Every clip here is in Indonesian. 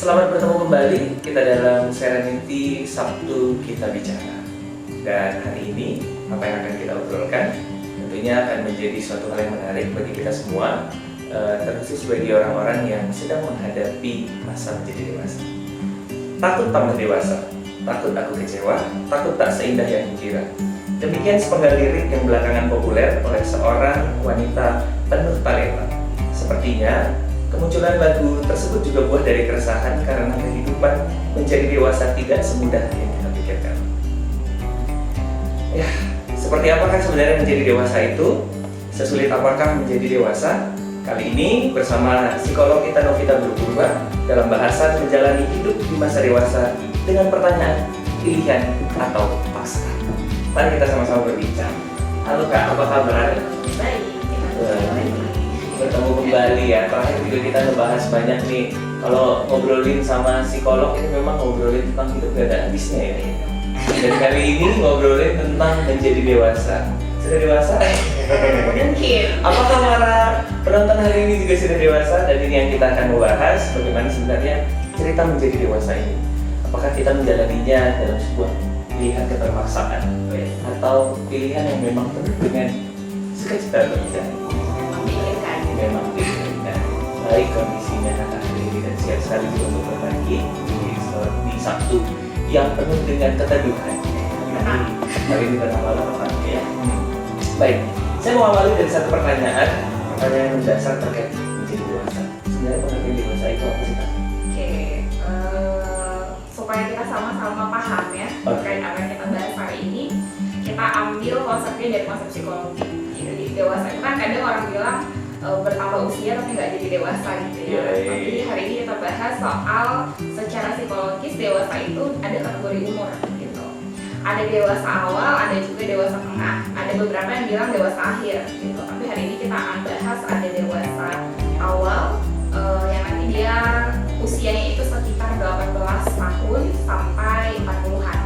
Selamat bertemu kembali kita dalam Serenity Sabtu Kita Bicara. Dan hari ini apa yang akan kita obrolkan tentunya akan menjadi suatu hal yang menarik bagi kita semua, terkhusus bagi orang-orang yang sedang menghadapi masa menjadi dewasa. Takut tamat dewasa, takut aku kecewa, takut tak seindah yang kukira. Demikian sepenggal lirik yang belakangan populer oleh seorang wanita penuh talenta. Sepertinya kemunculan lagu tersebut juga buah dari keresahan karena kehidupan menjadi dewasa tidak semudah yang kita pikirkan. Ya, seperti apakah sebenarnya menjadi dewasa itu? Sesulit apakah menjadi dewasa? Kali ini bersama psikolog kita Novita Burupurba dalam bahasan menjalani hidup di masa dewasa dengan pertanyaan pilihan atau paksa. Mari kita sama-sama berbincang. Halo Kak, apa kabar? Baik, Bertemu kembali ya. Terakhir juga kita ngebahas banyak nih. Kalau ngobrolin sama psikolog ini memang ngobrolin tentang hidup gak ada habisnya ya. Dan kali ini ngobrolin tentang menjadi dewasa. Sudah dewasa? mungkin. Apakah para penonton hari ini juga sudah dewasa? Dan ini yang kita akan membahas bagaimana sebenarnya cerita menjadi dewasa ini. Apakah kita menjalaninya dalam sebuah pilihan keterpaksaan atau pilihan yang memang penuh dengan sukacita atau tidak? Memang tidak baik kondisinya kakak hari ini dan siap sekali juga untuk berbagi di Sabtu yang penuh dengan keteduhan. Hari ini tengah malam apa ya? Baik, saya mau awali dari satu pertanyaan yang mendasar terkait menjadi dewasa. Sebenarnya pengertian dewasa itu apa sih Kak? Oke, supaya kita sama-sama paham ya terkait apa yang kita bahas hari ini, kita ambil konsepnya dari konsep psikologi. Jadi dewasa itu kan kadang orang bilang bertambah usia tapi nggak jadi dewasa gitu ya. Tapi hari ini kita bahas soal secara psikologis dewasa itu ada kategori umur gitu. Ada dewasa awal, ada juga dewasa tengah. Ada beberapa yang bilang dewasa akhir gitu. Tapi hari ini kita akan bahas ada dewasa awal yang nanti dia usianya itu sekitar 18 tahun sampai 40-an.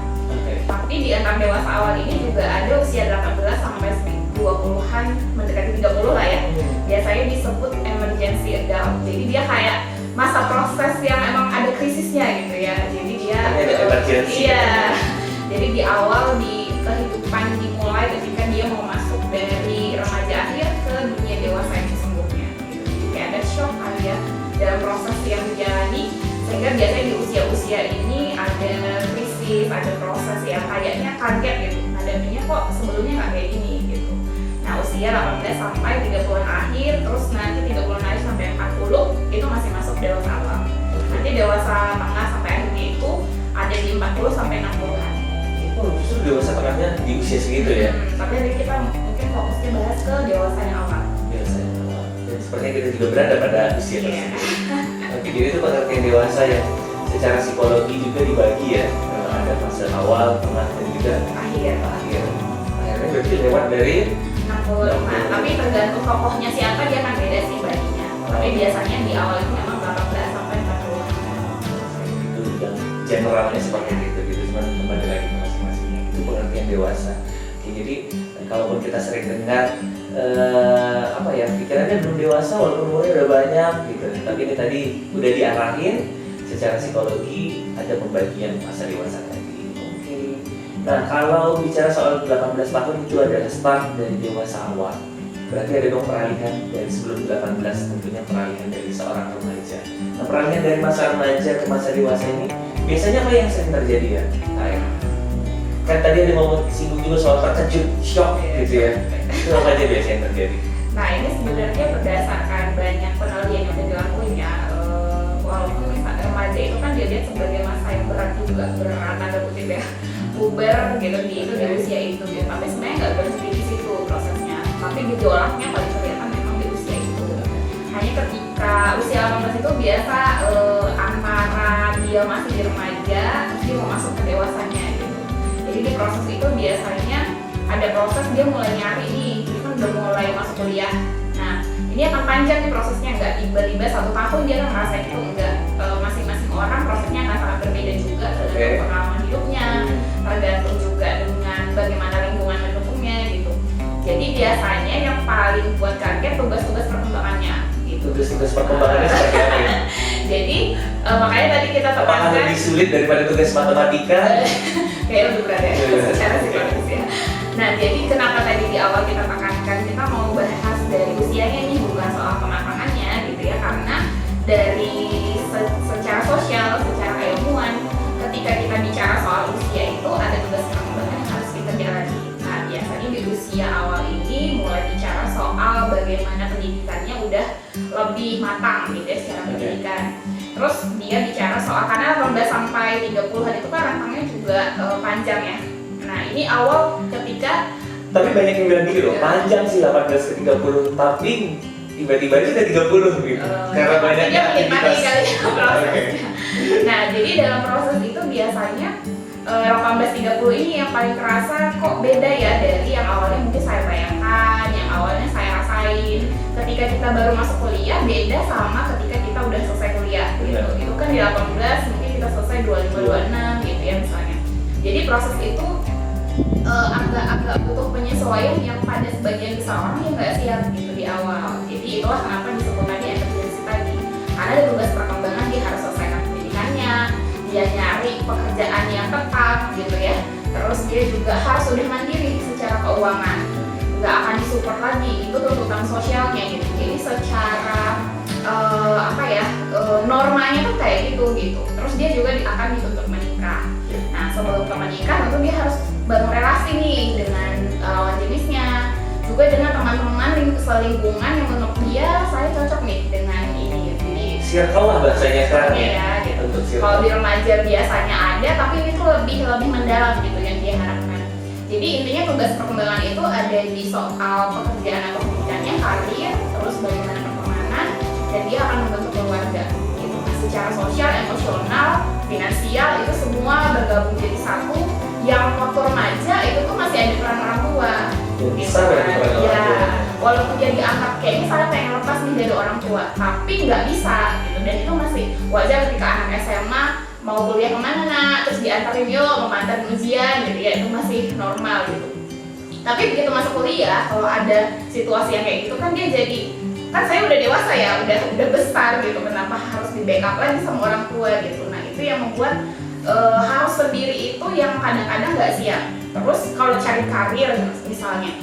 Tapi di antara dewasa awal ini juga ada usia 18 sampai 20-an mendekati 30 lah ya. Biasanya disebut emergency adult. Jadi dia kayak masa proses yang emang ada krisisnya gitu ya. Jadi dia iya. Jadi di awal di kehidupan dimulai ketika dia mau masuk dari remaja akhir ke dunia dewasa yang sesungguhnya. Jadi kayak ada shock kali ya dalam proses yang dijalani, sehingga biasanya di usia-usia ini ada krisis, ada proses yang kayaknya kaget gitu. Ngadaminya kok sebelumnya nggak kayak gini gitu. Nah usia 18 sampai 30-an akhir, terus nanti 30-an akhir sampai 40 itu masih masuk dewasa awal. Nanti dewasa tengah sampai akhirnya itu ada di 40 sampai 60-an. Oh, justru dewasa tengahnya di usia segitu ya? Tapi hari kita mungkin fokusnya bahas ke dewasa yang awal. Dewasa yang awal. Dan sepertinya kita juga berada pada usia tersebut. Oke, jadi itu pengertian dewasa yang secara psikologi juga dibagi ya. Ada fase awal, tengah, dan juga akhir. Akhirnya berarti lewat dari 60. Nah, tapi tergantung tokohnya siapa dia kan beda sih baginya. Tapi biasanya di awal itu memang 18 sampai 40. Itu yang generalnya seperti itu gitu. Cuman kembali lagi ke masing-masingnya. Itu pengertian dewasa. Oke, jadi kalaupun kita sering dengar apa ya, pikirannya belum dewasa walaupun umurnya udah banyak gitu. Tapi ini tadi udah diarahin secara psikologi ada pembagian masa dewasa tadi. Nah, kalau bicara soal 18 tahun itu adalah start dari dewasa awal. Berarti ada dong peralihan dari sebelum 18 tentunya peralihan dari seorang remaja. Nah, peralihan dari masa remaja ke masa dewasa ini biasanya apa yang sering terjadi ya? Kan tadi ada ngomong singgung juga soal terkejut, shock gitu ya. Itu apa aja biasanya yang terjadi? Nah ini sebenarnya berdasarkan banyak penelitian yang udah dilakuin ya. Walaupun misalnya remaja itu kan dilihat sebagai masa yang berat juga, berat tanda kutip ya, puber gitu di usia itu gitu. Tapi sebenarnya nggak berhenti di situ prosesnya. Tapi gejolaknya paling kelihatan memang di usia itu. Hanya ketika usia 18 itu biasa antara dia masih di remaja, terus dia mau masuk ke dewasanya gitu. Jadi di proses itu biasanya ada proses dia mulai nyari nih, dia kan udah mulai masuk kuliah. Nah ini akan panjang nih prosesnya, nggak tiba-tiba 1 tahun dia akan ngerasain itu enggak. Masing-masing orang prosesnya akan sangat berbeda juga tergantung pengalaman hidupnya, tergantung juga dengan bagaimana lingkungan mendukungnya gitu. Jadi biasanya yang paling buat kaget tugas-tugas perkembangannya gitu. Tugas-tugas perkembangannya seperti apa ya? Jadi Makanya tadi kita Apakah tekankan lebih sulit daripada tugas matematika? kayak lebih berat ya secara psikologis ya. Nah jadi kenapa tadi di awal kita tekankan kita mau bahas dari usianya nih, bukan soal kematangannya gitu ya, karena dari secara sosial, secara keilmuan, ketika kita bicara soal usia itu ada tugas perkembangan yang harus kita jalani. Nah biasanya di usia awal ini mulai bicara soal bagaimana pendidikannya udah lebih matang gitu ya secara pendidikan. Terus dia bicara soal, karena 18 sampai 30-an itu kan rentangnya juga panjang ya. Nah ini awal ketika Tapi banyak yang bilang gitu loh, panjang sih 18 ke 30, tapi tiba-tiba aja udah 30 gitu. Karena banyaknya menikmati aktivitas. kali ya prosesnya. Nah jadi dalam proses itu biasanya 18-30 ini yang paling kerasa kok beda ya dari yang awalnya mungkin saya bayangkan, yang awalnya saya rasain. Ketika kita baru masuk kuliah beda sama ketika kita udah selesai kuliah gitu. Itu kan di 18 mungkin kita selesai 25-26 gitu ya misalnya. Jadi proses itu agak butuh penyesuaian yang pada sebagian besar orang yang nggak siap gitu di awal. Jadi itulah kenapa disebut tadi emergency tadi. Karena ada tugas perkembangan, dia harus selesaikan pendidikannya, dia nyari pekerjaan yang tetap gitu ya. Terus dia juga harus sudah mandiri secara keuangan, nggak akan disupport lagi, itu tuntutan sosialnya gitu. Jadi secara normanya tuh kayak gitu. Terus dia juga akan dituntut menikah. Nah sebelum ke menikah tentu dia harus bangun relasi nih dengan lawan jenisnya, juga dengan teman-teman selingkungan yang menurut dia saya cocok nih dengan ini. Jadi Circle lah bahasanya sekarang ya gitu. Untuk circle. Kalau di remaja biasanya ada, tapi ini tuh lebih mendalam gitu yang dia harapkan. Jadi intinya tugas perkembangan itu ada di soal pekerjaan atau pendidikannya, karir, terus bagaimana pertemanan, dan dia akan membentuk keluarga gitu. Nah, secara sosial, emosional, finansial itu semua bergabung jadi satu. Yang waktu remaja itu tuh masih ada peran orang tua. Bisa berarti peran orang Ya, tua. walaupun dia dianggap kayak misalnya pengen lepas nih dari orang tua, tapi nggak bisa gitu. Dan itu masih wajar ketika anak SMA mau kuliah kemana nak, terus diantarin yuk mengantar ujian gitu ya, itu masih normal gitu. Tapi begitu masuk kuliah, kalau ada situasi yang kayak gitu kan dia jadi, kan saya udah dewasa ya, udah besar gitu, kenapa harus di backup lagi sama orang tua gitu. Nah itu yang membuat harus sendiri itu yang kadang-kadang nggak siap. Terus kalau cari karir misalnya,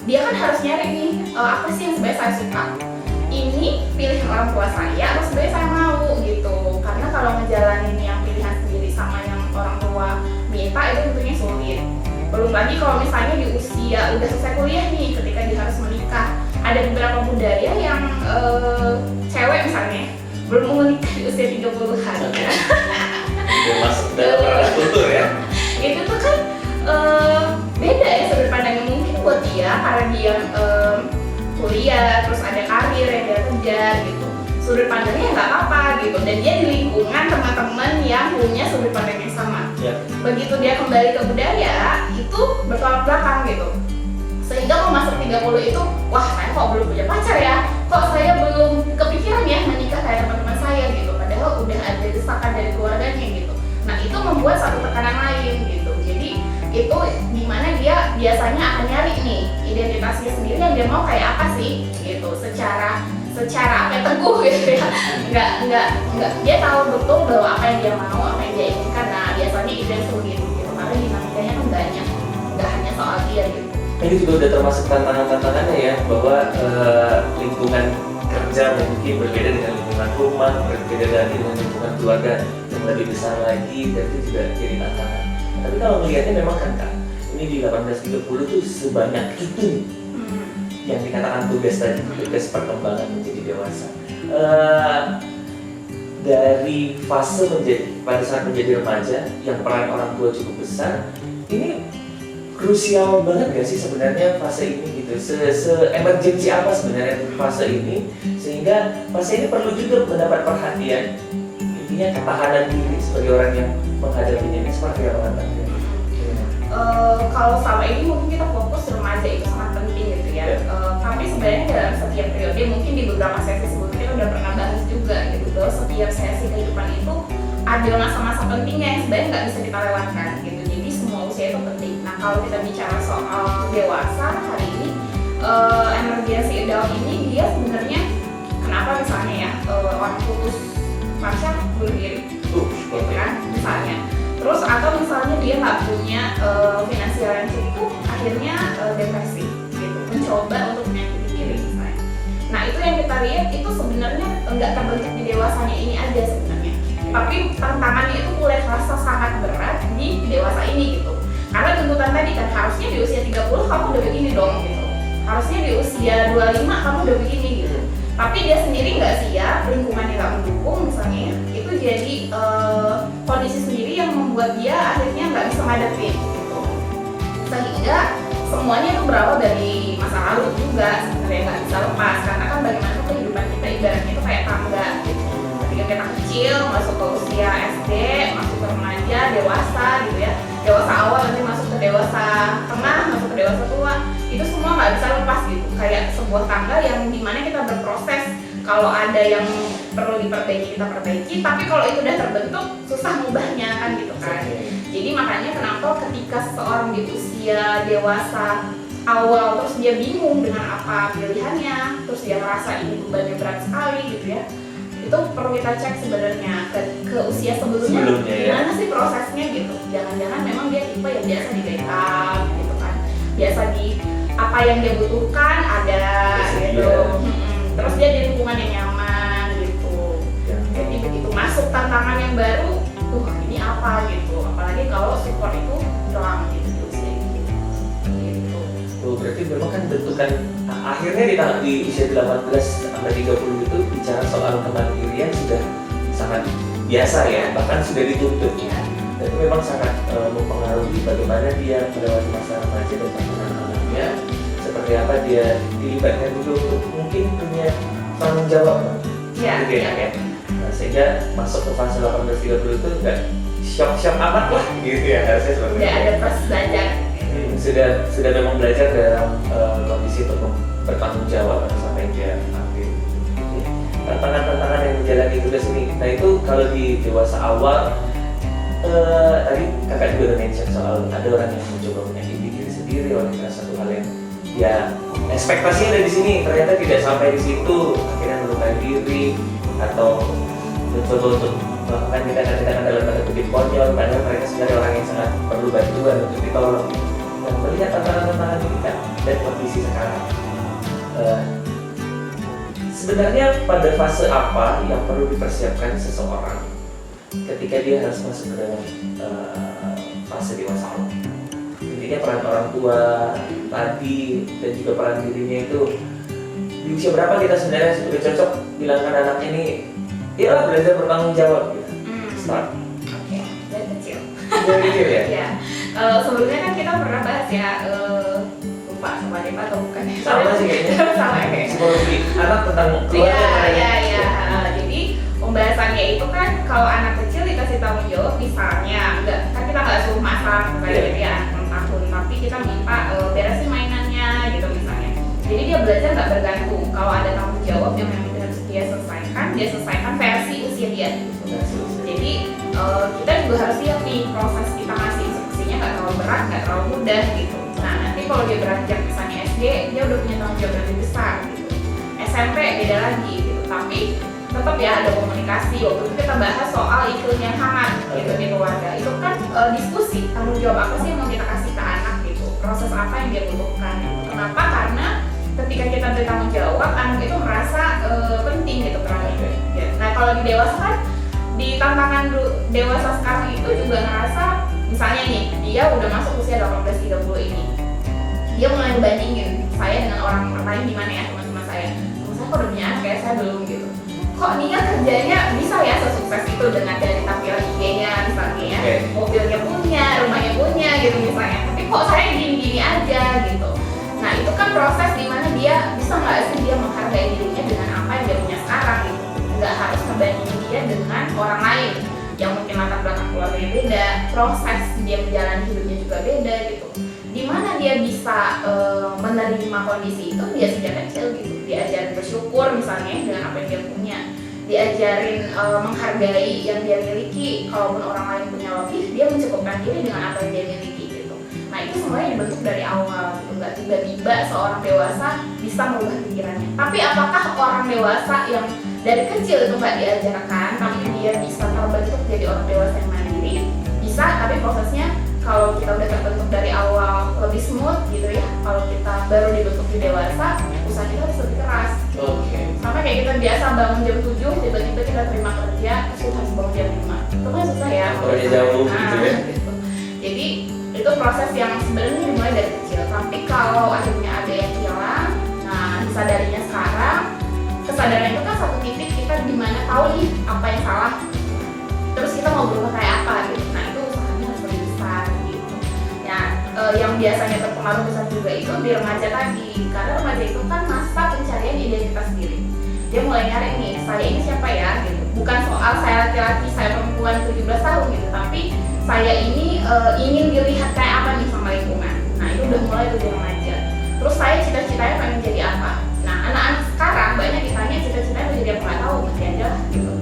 dia kan harus nyari nih apa sih yang sebenarnya saya suka. Ini pilihan orang tua saya atau sebenarnya saya mau gitu. Karena kalau ngejalanin yang pilihan sendiri sama yang orang tua minta itu tentunya sulit. Belum lagi kalau misalnya di usia udah selesai kuliah nih, ketika dia harus menikah, ada beberapa budaya yang cewek misalnya belum mau menikah di usia 30-an. Udah masuk dalam ranah kultur ya. Itu tuh kan beda ya sudut pandangnya mungkin buat dia, karena dia kuliah terus ada karir yang dia kejar gitu, sudut pandangnya nggak apa-apa gitu, dan dia di lingkungan teman-teman yang punya sudut pandang yang sama. Begitu dia kembali ke budaya itu bertolak belakang gitu, sehingga mau masuk 30 itu wah saya kok belum punya pacar ya, kok saya belum kepikiran ya menikah kayak teman-teman saya gitu, padahal udah ada desakan dari keluarganya gitu. Nah itu membuat satu tekanan lain gitu. Jadi itu dimana dia biasanya akan nyari nih identitasnya sendiri yang dia mau kayak apa sih gitu, secara apa yang teguh gitu ya. Nggak dia tahu betul bahwa apa yang dia mau, apa yang dia inginkan. Nah biasanya itu yang sulit gitu, karena dinamikanya kan banyak, nggak hanya soal dia gitu. Ini juga udah termasuk tantangan-tantangannya ya, bahwa lingkungan kerja mungkin berbeda dengan lingkungan rumah, berbeda lagi dengan lingkungan keluarga yang lebih besar lagi, dan itu juga jadi tantangan. Tapi kalau melihatnya memang kan Kak, ini di 18-30 tuh sebanyak itu yang dikatakan tugas tadi, tugas perkembangan menjadi dewasa. Dari fase pada saat menjadi remaja yang peran orang tua cukup besar, ini krusial banget gak sih sebenarnya fase ini gitu? Se-emergency apa sebenarnya fase ini, sehingga fase ini perlu juga mendapat perhatian. Intinya ketahanan diri sebagai orang yang menghadapinya ini seperti apa Tante? Kalau selama ini mungkin kita fokus remaja itu sangat penting gitu ya. Tapi sebenarnya dalam setiap periode, mungkin di beberapa sesi sebelumnya kita udah pernah bahas juga gitu, bahwa setiap sesi kehidupan itu ada masa-masa pentingnya yang sebenarnya nggak bisa kita lewatkan gitu. Jadi semua usia itu penting. Nah kalau kita bicara soal dewasa hari ini, emergency adult ini dia sebenarnya kenapa misalnya ya orang putus Tasya bunuh diri gitu Seperti kan misalnya. Terus atau misalnya dia nggak punya finansial yang cukup, akhirnya depresi gitu, mencoba untuk menyakiti diri misalnya. Nah itu yang kita lihat itu sebenarnya nggak terbentuk di dewasanya ini aja sebenarnya, tapi tantangannya itu mulai terasa sangat berat di dewasa ini gitu. Karena tuntutan tadi kan harusnya di usia 30 kamu udah begini dong gitu, harusnya di usia 25 kamu udah begini gitu. Tapi dia sendiri nggak siap, lingkungannya nggak mendukung misalnya, itu jadi kondisi sendiri yang membuat dia akhirnya nggak bisa ngadepin gitu. Sehingga semuanya itu berawal dari masa lalu juga sebenarnya nggak bisa lepas, karena kan bagaimana kehidupan kita ibaratnya itu kayak tangga gitu. Ketika kita kecil masuk ke usia SD, masuk ke remaja, dewasa gitu ya, dewasa awal nanti masuk ke dewasa tengah, masuk ke dewasa tua, itu semua nggak bisa lepas gitu, kayak sebuah tangga yang dimana kita berproses. Kalau ada yang perlu diperbaiki kita perbaiki, tapi kalau itu udah terbentuk susah ngubahnya kan gitu kan. Jadi makanya kenapa ketika seseorang di usia dewasa awal terus dia bingung dengan apa pilihannya, terus dia merasa ini bebannya berat sekali gitu ya, itu perlu kita cek sebenarnya ke usia sebelumnya gimana sih prosesnya gitu. Jangan-jangan memang dia tipe yang biasa di backup gitu kan, biasa di apa yang dia butuhkan ada gitu. Terus dia di lingkungan yang nyaman gitu. Jadi begitu masuk tantangan yang baru, ini apa gitu. Apalagi kalau support itu hilang gitu di usia itu. Gitu. Berarti memang kan bentukan akhirnya di usia 18 sampai 30 itu bicara soal kemandirian sudah sangat biasa ya, bahkan sudah dituntut. Ya. Dan itu memang sangat mempengaruhi bagaimana dia melewati masa remaja dan tantangan-tantangannya, seperti apa dia dilibatkan dulu untuk mungkin punya tanggung jawab Iya. gitu ya. Nah, sehingga masuk ke fase 18-30 itu nggak shock amat lah gitu ya, harusnya seperti Udah ada proses belajar. sudah memang belajar dalam kondisi untuk bertanggung jawab atas apa yang dia ambil. Tantangan-tantangan yang menjalani tugas ini, nah itu kalau di dewasa awal tadi kakak juga udah mention soal ada orang yang mencoba menyakiti diri sendiri oleh satu hal yang ya ekspektasinya dari sini ternyata tidak sampai di situ, akhirnya melukai diri atau mencoba untuk melakukan tindakan-tindakan dalam tanda kutip konyol, padahal mereka sebenarnya orang yang sangat perlu bantuan untuk ditolong. Dan melihat tantangan-tantangan ini kan dan kondisi sekarang, sebenarnya pada fase apa yang perlu dipersiapkan seseorang ketika dia harus masuk ke dalam fase dewasa awal? Intinya peran orang tua tadi dan juga peran dirinya itu di usia berapa kita sebenarnya sudah cocok bilangkan anaknya nih, iyalah belajar bertanggung jawab gitu. Start. Oke, dari kecil. Dari kecil ya? Ya. Sebelumnya kan kita pernah bahas ya, lupa sama Depa atau bukan ya? Sama sih kayaknya. Sama ya kayaknya. Psikologi anak tentang keluarga. Iya. Jadi pembahasannya itu kan kalau anak kecil dikasih tanggung jawab misalnya, kan kita nggak suruh masak kayak ya 6 tahun, tapi kita minta beresin mainannya gitu misalnya. Jadi dia belajar nggak bergantung. Kalau ada tanggung jawab yang memang harus dia selesaikan versi usia dia. Jadi kita juga harus lihat nih proses kita ngasih instruksinya nggak terlalu berat, nggak terlalu mudah gitu. Nah nanti kalau dia beranjak misalnya SD, dia udah punya tanggung jawab lebih besar gitu. SMP beda lagi gitu, tapi tetap ya ada komunikasi. Waktu itu kita bahas soal iklim yang hangat gitu di keluarga. Itu kan diskusi tanggung jawab apa sih yang mau kita kasih ke anak gitu, proses apa yang dia butuhkan gitu. Kenapa? Karena ketika kita beri tanggung jawab, anak itu merasa penting gitu perannya. Ya. Nah kalau di dewasa kan, di tantangan dewasa sekarang itu juga ngerasa, misalnya nih dia udah masuk usia 18-30 ini, dia mulai bandingin saya dengan orang lain gimana ya, teman-teman saya kok udah punya anak, kayak saya belum gitu. Kok Nia kerjanya bisa ya sesukses itu dengan dari tampilan IG-nya misalnya ya, mobilnya punya, rumahnya punya gitu misalnya, tapi kok saya gini-gini aja gitu. Nah itu kan proses dimana dia bisa nggak sih dia menghargai dirinya dengan apa yang dia punya sekarang gitu. Nggak harus membandingin dia dengan orang lain yang mungkin latar belakang keluarganya beda, proses dia menjalani hidupnya juga beda gitu. Dimana dia bisa menerima kondisi itu dia sejak kecil gitu, diajarin bersyukur misalnya dengan apa yang dia punya, diajarin menghargai yang dia miliki, kalaupun orang lain punya lebih dia mencukupkan diri dengan apa yang dia miliki gitu. Nah itu semuanya dibentuk dari awal gitu, nggak tiba-tiba seorang dewasa bisa merubah pikirannya. Tapi apakah orang dewasa yang dari kecil itu nggak diajarkan, tapi dia bisa terbentuk jadi orang dewasa yang mandiri, bisa. Tapi prosesnya kalau kita udah terbentuk dari awal lebih smooth gitu ya. Kalau kita baru dibentuk di dewasa, usaha kita harus lebih keras. Sama kayak kita biasa bangun jam 7, tiba-tiba kita terima kerja, terus kita harus bangun jam 5. Itu kan susah ya. Pokoknya jauh gitu ya. Gitu. Jadi itu proses yang sebenarnya dimulai dari kecil. Tapi kalau akhirnya ada yang hilang, nah disadarinya sekarang, kesadaran itu kan satu titik kita dimana tahu nih apa yang salah, terus kita mau berubah kayak apa gitu. Nah itu usahanya harus lebih besar gitu. Ya, yang biasanya terpengaruh besar juga itu di remaja tadi, karena remaja itu kan masa pencarian identitas diri. Dia mulai nyari nih, saya ini siapa ya gitu. Bukan soal saya laki-laki, saya perempuan 17 tahun gitu, tapi saya ini ingin dilihat kayak apa nih sama lingkungan. Nah itu udah mulai tuh di remaja. Terus saya cita-citanya pengen jadi apa. Nah anak-anak sekarang banyak ditanya cita-citanya mau jadi apa, nggak tahu, nanti aja lah gitu.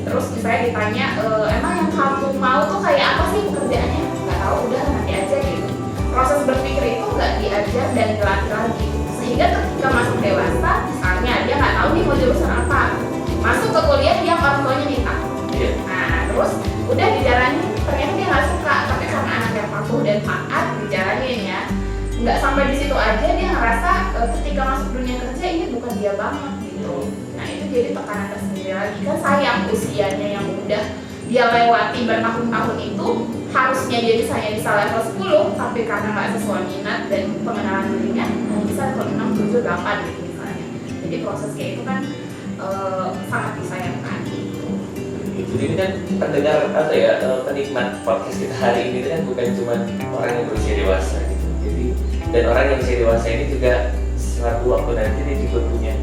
Terus misalnya ditanya, emang yang kamu mau tuh kayak apa sih pekerjaannya? Nggak tahu, udah nanti aja gitu. Proses berpikir itu nggak diajar dan dilatih lagi. Sehingga ketika masuk dewasa, misalnya dia nggak tahu nih mau jurusan apa, masuk ke kuliah dia orang tuanya minta. Nah terus udah dijalanin, ternyata dia nggak suka, tapi karena anak yang patuh dan taat dijalanin ya. Nggak sampai di situ aja, dia ngerasa ketika masuk dunia kerja ini bukan dia banget gitu. Nah itu jadi tekanan tersendiri lagi, kan sayang usianya yang udah dia lewati bertahun-tahun itu harusnya jadi saya bisa level 10, tapi karena nggak sesuai minat dan pengenalan dirinya bisa level 6, 7, 8 gitu misalnya. Jadi proses kayak itu kan sangat disayangkan gitu. Jadi kan pendengar atau ya penikmat podcast kita hari ini kan bukan cuma orang yang berusia dewasa gitu. Jadi dan orang yang berusia dewasa ini juga suatu waktu nanti dia juga punya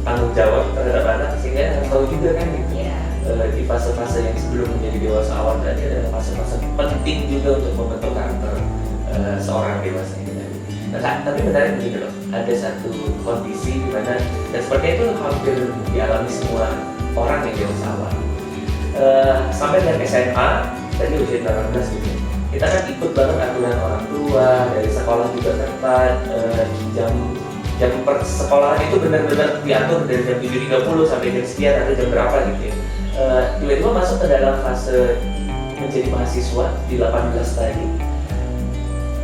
tanggung jawab terhadap anak, sehingga harus tahu juga kan gitu. Di fase-fase yang sebelum menjadi dewasa awal tadi adalah fase-fase penting juga untuk membentuk karakter seorang dewasa ini tadi. Nah, tapi menarik begini loh, ada satu kondisi di mana dan sepertinya itu hampir dialami semua orang yang dewasa awal. Sampai dengan SMA, tadi usia 18 gitu. Kita kan ikut banget aturan orang tua, dari sekolah juga ketat, jam persekolahan itu benar-benar diatur dari jam 7.30 sampai jam sekian atau jam berapa gitu ya. Tiba-tiba masuk ke dalam fase menjadi mahasiswa di 18 tadi.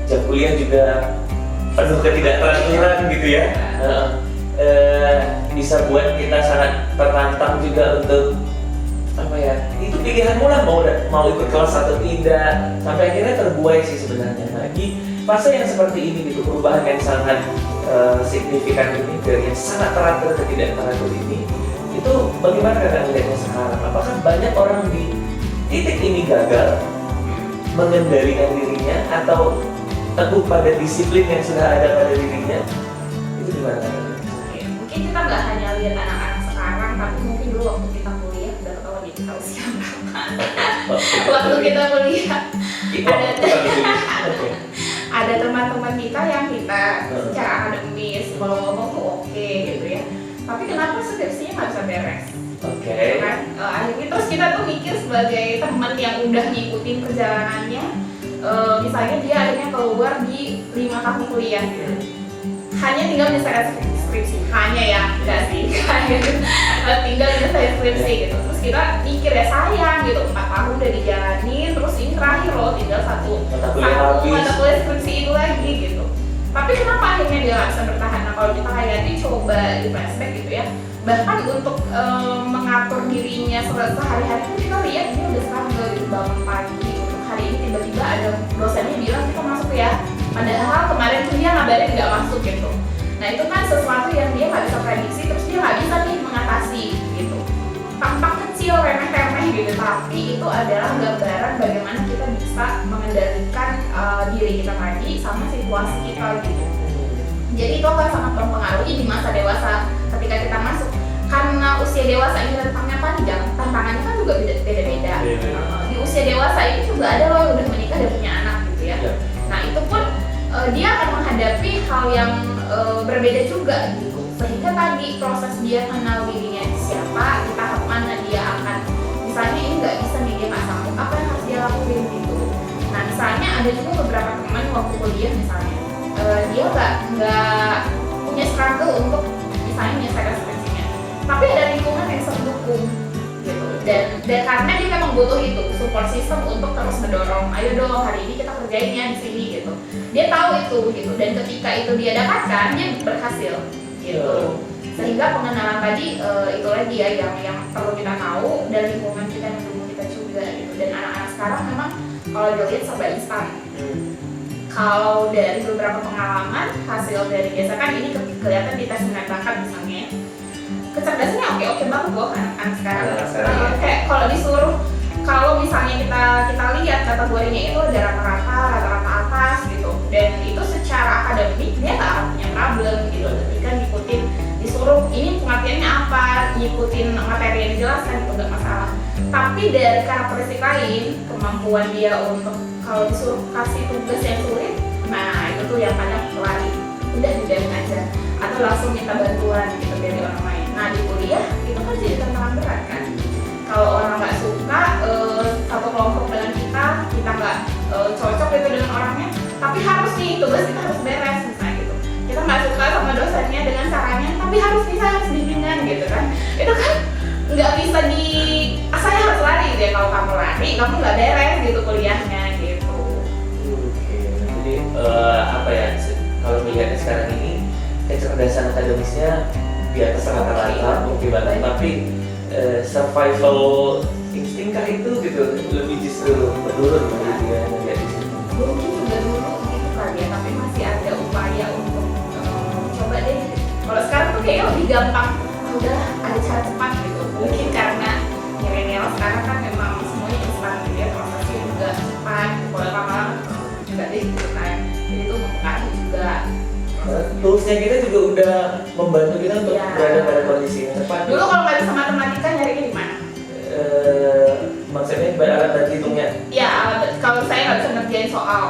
Jam kuliah juga penuh ketidakteraturan gitu ya. Bisa buat kita sangat tertantang juga untuk apa ya, itu pilihanmu lah mau ikut kelas atau tidak, sampai akhirnya terbuai sih sebenarnya. Nah di fase yang seperti ini gitu, perubahan yang sangat signifikan ini dari yang sangat teratur ke tidak teratur ini, itu bagaimana kakak melihatnya sekarang? Apakah banyak orang di titik ini gagal mengendalikan dirinya atau teguh pada disiplin yang sudah ada pada dirinya? Itu gimana kakak? Mungkin kita nggak hanya lihat anak-anak sekarang, tapi mungkin dulu waktu kita kuliah, udah ketahuan nih kita usia berapa. Waktu kita kuliah ada teman-teman kita yang kita secara akademis kalau ngomong tuh oke gitu ya, tapi kenapa skripsinya nggak bisa beres? Kan? Akhirnya terus kita tuh mikir sebagai teman yang udah ngikutin perjalanannya, misalnya dia akhirnya keluar di 5 tahun kuliah gitu. Hanya tinggal menyelesaikan skripsi, hanya ya, enggak sih, tinggal menyelesaikan skripsi gitu. Terus kita mikir ya sayang gitu, 4 tahun udah dijalanin, terus ini terakhir loh, tinggal satu mata kuliah skripsi itu lagi gitu. Tapi kenapa akhirnya dia nggak bisa bertahan? Nah kalau kita hayati coba di flashback gitu ya, bahkan untuk mengatur dirinya sehari-hari itu kita lihat dia udah struggle gitu, bangun pagi gitu. Hari ini tiba-tiba ada dosennya bilang kita masuk ya, padahal kemarin tuh dia ngabarin nggak masuk gitu. Nah itu kan sesuatu yang dia nggak bisa prediksi, terus dia nggak bisa nih mengatasi gitu. Tampak kecil, remeh-remeh gitu, tapi itu adalah gambaran bagaimana kita bisa mengendalikan diri kita tadi sama situasi kita gitu. Jadi itu akan sangat mempengaruhi di masa dewasa ketika kita masuk. Karena usia dewasa ini rentangnya panjang, tantangannya kan juga beda-beda. Di usia dewasa ini juga ada loh yang udah menikah dan punya anak gitu ya. Nah itu pun dia akan menghadapi hal yang berbeda juga gitu. Sehingga tadi proses dia kenal dirinya siapa, di tahap mana dia akan, misalnya ini nggak bisa nih, dia nggak sanggup, apa yang harus dia lakuin gitu. Nah misalnya ada juga beberapa teman waktu kuliah misalnya, dia nggak punya struggle untuk misalnya menyelesaikan skripsinya. tapi ada lingkungan yang mendukung gitu. Dan karena dia memang butuh itu support system untuk terus mendorong, ayo dong hari ini kita kerjain ya di sini gitu. Dia tahu itu gitu, dan ketika itu dia dapatkan dia berhasil gitu. Sehingga pengenalan tadi itu lagi ya yang perlu kita tahu, dan lingkungan kita yang mendukung kita juga gitu. Dan anak-anak sekarang memang kalau dilihat serba instan. Kalau dari beberapa pengalaman hasil dari biasa kan ini kelihatan di tes minat bakat misalnya, kecerdasannya oke banget loh anak-anak sekarang. Kayak kalau disuruh, kalau misalnya kita lihat kategorinya itu ada rata-rata atas gitu, dan itu secara akademik dia nggak akan punya problem gitu ketika ngikutin, disuruh ini pengertiannya apa, ngikutin materi yang dijelaskan itu nggak masalah. Tapi dari karakteristik lain, kemampuan dia untuk kalau disuruh kasih tugas yang sulit, nah itu tuh yang kadang lari, udah dibiarin aja, atau langsung minta bantuan gitu dari orang lain. Nah di kuliah itu kan jadi tantangan berat kan. Kalau orang nggak suka satu kelompok dengan kita nggak cocok itu dengan orangnya, tapi harus nih tugas kita harus beres misalnya gitu. Kita nggak suka sama dosennya dengan caranya, tapi harus bimbingan gitu kan. Itu kan nggak bisa saya harus lari deh, kalau kamu lari kamu nggak beres gitu kuliahnya gitu. Jadi apa ya, kalau melihatnya sekarang ini kecerdasan akademisnya di atas rata-rata oke banget, tapi survival insting kah itu gitu lebih justru menurun menurut dia melihat di situ. Mungkin juga dulu gitu kali ya, tapi masih ada upaya untuk coba deh. Kalau sekarang tuh kayaknya lebih gampang, udah ada cara cepat gitu. Mungkin karena milenial sekarang kan memang semuanya instan gitu ya, prosesnya juga cepat. Kalau lama-lama juga deh gitu kan. Jadi itu mempengaruhi juga. Toolsnya kita juga udah membantu kita untuk berada pada kondisi yang tepat. Dulu kalau nggak bisa matematika nyarinya di mana? Maksudnya alat bantu hitungnya? Ya, kalau saya nggak bisa ngerjain soal.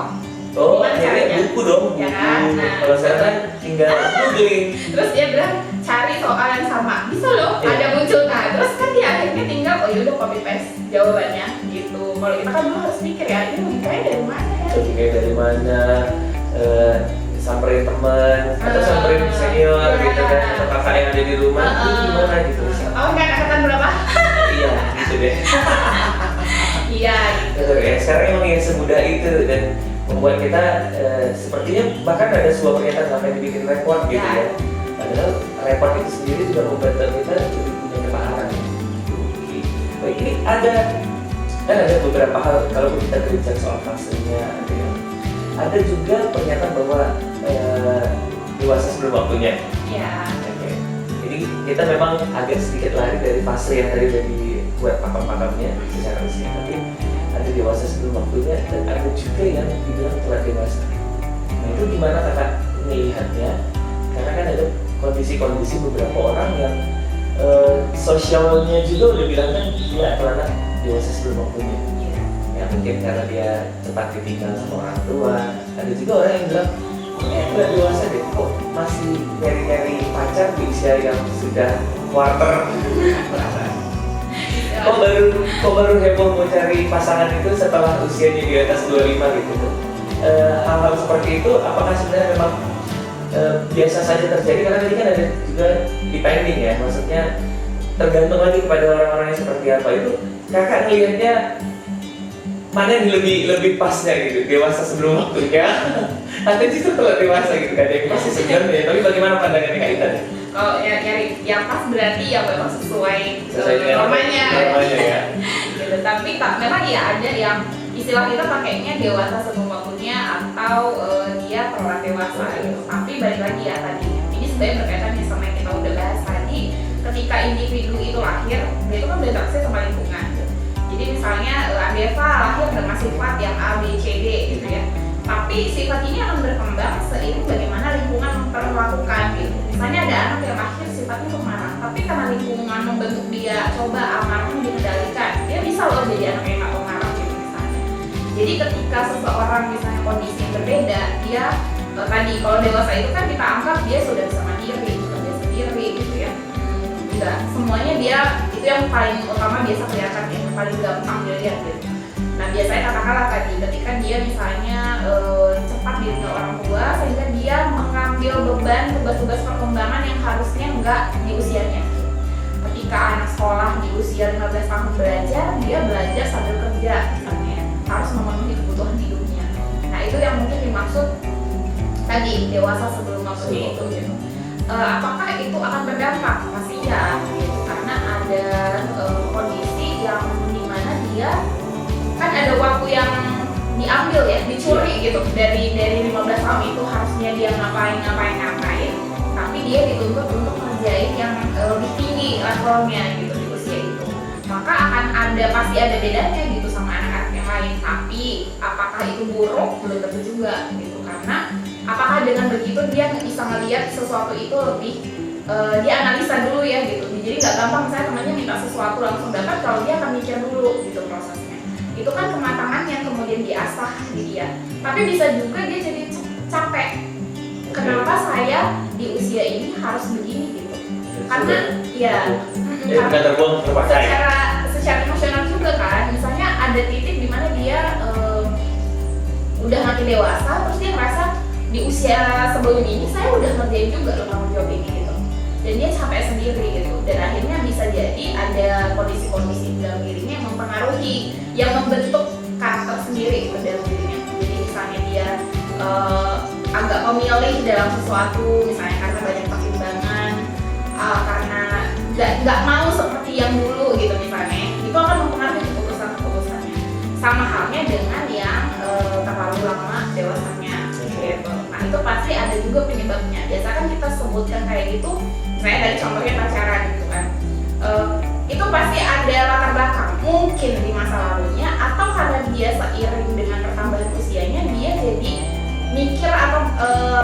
Oh, akhirnya buku dong. Ya kan? Nah, kalau sekarang kan tinggal googling. Terus dia bilang cari soal yang sama, bisa loh, ada muncul. Nah, terus kan dia akhirnya tinggal, oh yaudah copy paste jawabannya gitu. Kalau kita kan dulu harus mikir ya, ini logikanya dari mana ya? Logikanya dari mana? Samperin teman atau samperin senior gitu kan, atau kakak yang ada di rumah, itu gimana gitu. Oh, kan angkatan berapa? Iya, gitu deh. Iya, gitu. Sekarang emang yang semudah itu dan membuat kita sepertinya bahkan ada sebuah pernyataan sampai dibikin report gitu ya. Padahal report itu sendiri juga membantu kita lebih punya ketahanan. Baik, ini ada beberapa hal kalau kita berbicara soal fasenya, ada juga pernyataan bahwa dewasa sebelum waktunya. Iya. Oke. Jadi kita memang agak sedikit lari dari fase yang tadi buat pakam-pakamnya secara usia, tapi ada dewasa sebelum waktunya dan ada juga yang dibilang telah dewasa. Nah itu gimana kakak melihatnya? Karena kan ada kondisi-kondisi beberapa orang yang sosialnya juga udah bilang kan dia telah dewasa sebelum waktunya. Ya mungkin karena dia cepat ditinggal sama orang tua. Ada juga orang yang bilang nggak dewasa deh, kok masih nyari-nyari pacar di usia yang sudah quarter. Kok baru heboh mau cari pasangan itu setelah usianya di atas 25 gitu. Hal-hal seperti itu apakah sebenarnya memang biasa saja terjadi? Karena tadi kan ada juga depending ya, maksudnya tergantung lagi kepada orang-orangnya seperti apa. Itu kakak ngelihatnya mana yang lebih pasnya gitu, dewasa sebelum waktunya atau justru telah dewasa gitu, kan yang pasti sebenarnya. Tapi bagaimana pandangannya Kak Ita? Kalau nyari yang pas berarti yang memang sesuai normanya ya. Gitu. Tapi memang ya ada yang istilah kita pakainya dewasa sebelum waktunya atau dia telah dewasa gitu. Tapi balik lagi ya tadi, ini sebenarnya berkaitan sama yang kita udah bahas tadi. Ketika individu itu lahir, dia itu kan berinteraksi sama lingkungan. Jadi misalnya Andeva lahir dengan sifat yang A, B, C, D gitu ya. Tapi sifat ini akan berkembang seiring bagaimana lingkungan memperlakukan gitu. Misalnya ada anak yang lahir sifatnya pemarah, tapi karena lingkungan membentuk dia coba amarahnya dikendalikan, dia bisa loh jadi anak yang nggak pemarah gitu misalnya. Jadi ketika seseorang misalnya kondisi yang berbeda, dia tadi kalau dewasa itu kan kita anggap dia sudah bisa mandiri, bekerja sendiri gitu ya. Enggak, semuanya dia itu yang paling utama biasa kelihatan yang paling gampang dilihat gitu. Nah biasanya katakanlah tadi ketika dia misalnya cepat ditinggal orang tua sehingga dia mengambil beban tugas-tugas perkembangan yang harusnya enggak di usianya. ketika anak sekolah di usia 15 tahun belajar, dia belajar sambil kerja misalnya, harus memenuhi kebutuhan hidupnya. Nah itu yang mungkin dimaksud tadi dewasa sebelum waktunya itu gitu. Apakah itu akan berdampak? Pasti ya, gitu. Karena ada kondisi yang dimana dia kan ada waktu yang diambil ya, dicuri gitu dari 15 tahun itu harusnya dia ngapain, tapi dia dituntut untuk ngerjain yang lebih tinggi levelnya gitu di usia itu. Maka pasti ada bedanya gitu sama anak-anak yang lain. Tapi apakah itu buruk? Belum tentu juga gitu, karena apakah dengan begitu dia bisa ngelihat sesuatu itu lebih dia analisa dulu ya gitu. Jadi nggak gampang misalnya temannya minta sesuatu langsung dapat, kalau dia akan mikir dulu gitu prosesnya. Itu kan kematangan yang kemudian diasah di dia. Tapi bisa juga dia jadi capek. Kenapa saya di usia ini harus begini gitu? Karena ya secara emosional juga kan. Misalnya ada titik di mana dia udah makin dewasa, terus dia ngerasa di usia sebelum ini saya udah ngerjain juga loh tanggung jawab ini gitu. Dan dia capek sendiri gitu. Dan akhirnya bisa jadi ada kondisi-kondisi dalam dirinya yang mempengaruhi, yang membentuk karakter sendiri gitu dalam dirinya. Jadi misalnya dia agak memilih dalam sesuatu, misalnya karena banyak pertimbangan, karena nggak mau seperti yang dulu gitu misalnya, itu akan mempengaruhi keputusannya. Sama halnya dengan yang terlalu lama dewasanya gitu. Nah itu pasti ada juga penyebabnya. Biasa kan kita sebutkan kayak gitu, misalnya dari contohnya pacaran gitu kan, itu pasti ada latar belakang, mungkin di masa lalunya, atau karena dia seiring dengan pertambahan usianya dia jadi mikir atau